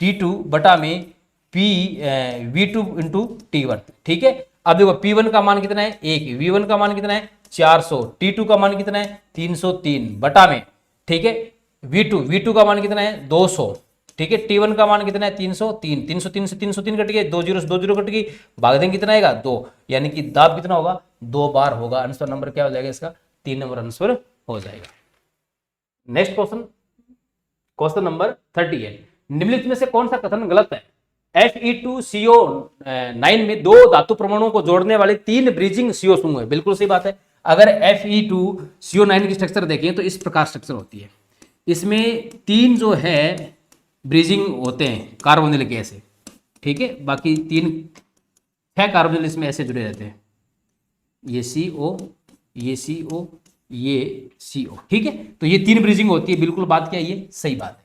T2 बटा में V2 इंटू T1, ठीक है। अब देखो P1 का मान कितना है 1, V1 का मान कितना है 400, T2 का मान कितना है 303 बटा में, ठीक है, V2 का मान कितना है 200, ठीक है। T1 का मान कितना है 303, 303 से 303 कट गए, 2 जीरो कट गई, भाग देंगे कितना आएगा 2, यानी कि दाब कितना होगा 2 बार होगा। आंसर नंबर क्या हो जाएगा इसका, 3 नंबर आंसर हो जाएगा। नेक्स्ट क्वेश्चन नंबर 38, निम्नलिखित में से कौन सा कथन गलत है। Fe2CO9 में 2 धातु परमाणुओं को जोड़ने वाले 3 ब्रिजिंग CO समूह है, बिल्कुल सही बात है। अगर Fe2CO9 की स्ट्रक्चर देखें तो इस प्रकार स्ट्रक्चर होती है, इसमें 3 जो है ब्रिजिंग होते हैं कार्बोनिल के ऐसे, ठीक है, बाकी 6 कार्बोनिल इसमें ऐसे जुड़े रहते हैं, ये CO ये CO, ये CO, ठीक है। तो ये 3 ब्रीजिंग होती है, बिल्कुल बात क्या है, ये सही बात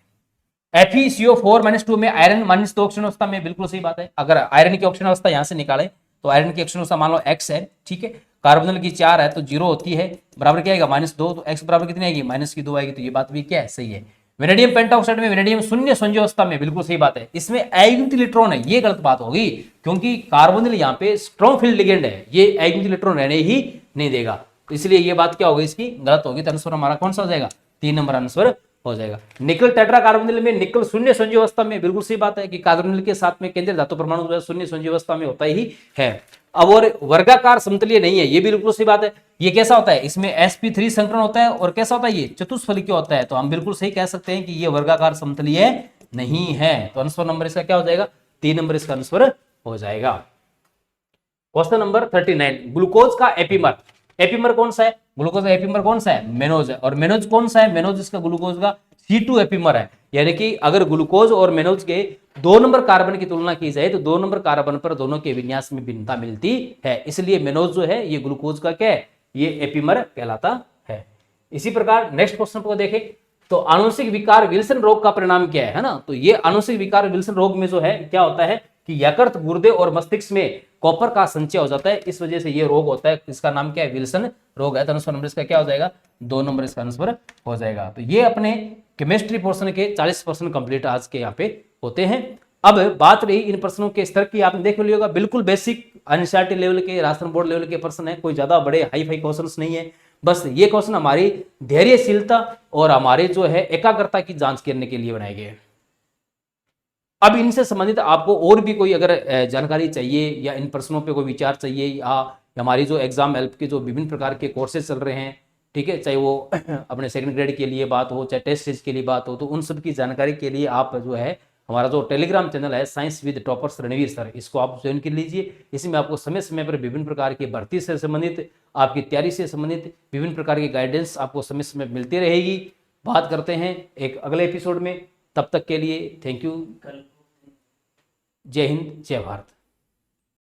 है। FeCO4-2 में आयरन -2 ऑक्सीजन अवस्था में, बिल्कुल सही बात है। अगर आयरन की ऑक्सीजन अवस्था यहां से निकाले तो आयरन की ऑक्सीजन अवस्था मान लो X है, ठीक है। कार्बोनिल की 4 है तो 0 होती है, बराबर क्या आएगा -2, तो X बराबर कितनी आएगी, -2 आएगी। तो ये बात भी क्या है, सही है। वेनेडियम पेंटाऑक्साइड में वेनेडियम शून्य संयोजन अवस्था में, बिल्कुल सही बात है। इसमें अयुग्मित इलेक्ट्रॉन है, ये गलत बात होगी, क्योंकि कार्बोनिल यहाँ पे स्ट्रॉन्ग फील्ड लिगेंड है, ये अयुग्मित इलेक्ट्रॉन रहने ही नहीं देगा। तो इसलिए ये बात क्या होगी, इसकी गलत होगी। तो आंसर हमारा कौन सा हो जाएगा, 3 नंबर आंसर हो जाएगा। निकल टेट्रा कार्बोनिल में निकल शून्य संयोजन अवस्था में, बिल्कुल सही बात है कि कार्बोनिल के साथ में केंद्रीय धातु परमाणु जो है शून्य संयोजन अवस्था में होता ही है। अब और वर्गाकार समतलीय नहीं है, ये भी बिल्कुल सही बात है। ये कैसा होता है, इसमें sp3 संकरण होता है, और कैसा होता है, ये चतुष्फलकीय होता है। तो हम बिल्कुल सही कह सकते हैं कि ये वर्गाकार समतलीय नहीं है। तो आंसर नंबर इसका क्या हो जाएगा, 3 नंबर इसका आंसर हो जाएगा। क्वेश्चन नंबर 39, ग्लूकोज का एपीमर, एपीमर कौन सा है, ग्लूकोज का एपीमर कौन सा है, मेनोज है। और मेनोज कौन सा है, मेनोज इसका ग्लूकोज का C2 एपीमर है। यानी कि अगर ग्लूकोज और मेनोज के 2 नंबर कार्बन की तुलना की जाए तो 2 नंबर कार्बन पर दोनों के विन्यास में भिन्नता मिलती है, इसलिए मेनोज जो है ये ग्लूकोज का क्या है, ये एपीमर कहलाता है। इसी प्रकार नेक्स्ट क्वेश्चन को देखें तो आनुवंशिक विकार विल्सन रोग का परिणाम क्या है ना। तो ये आनुवंशिक विकार विल्सन रोग में जो है क्या होता है कि यकृत, गुर्दे और मस्तिष्क में कॉपर का संचय हो जाता है, इस वजह से ये रोग होता है। इसका नाम क्या है, विल्सन रोग है। तो आंसर नंबर इसका क्या हो जाएगा, 2 नंबर इसका आंसर हो जाएगा। तो ये अपने केमिस्ट्री पोर्शन के 40% कंप्लीट आज के यहाँ पे होते हैं। अब बात रही इन प्रश्नों के स्तर की, आपने देख लिया होगा, बिल्कुल बेसिक एनसीईआरटी लेवल के, राजस्थान बोर्ड लेवल के प्रश्न है, कोई ज्यादा बड़े हाई फाई क्वेश्चंस नहीं है। बस ये क्वेश्चन हमारी धैर्यशीलता और हमारे जो है एकाग्रता की जांच करने के लिए बनाए गए हैं। अब इनसे संबंधित आपको और भी कोई अगर जानकारी चाहिए या इन प्रश्नों पे कोई विचार चाहिए, या हमारी जो एग्जाम हेल्प के जो विभिन्न प्रकार के कोर्सेज चल रहे हैं, ठीक है, चाहे वो अपने सेकंड ग्रेड के लिए बात हो, चाहे टेस्ट सीरीज के लिए बात हो, तो उन सब की जानकारी के लिए आप जो है हमारा जो टेलीग्राम चैनल है science with toppers Ranveer sir, इसको आप ज्वाइन कर लीजिए। इसमें आपको समय समय पर विभिन्न प्रकार की भर्ती से संबंधित, आपकी तैयारी से संबंधित विभिन्न प्रकार की गाइडेंस आपको समय समय मिलती रहेगी। बात करते हैं एक अगले एपिसोड में, तब तक के लिए थैंक यू। जय हिंद, जय भारत।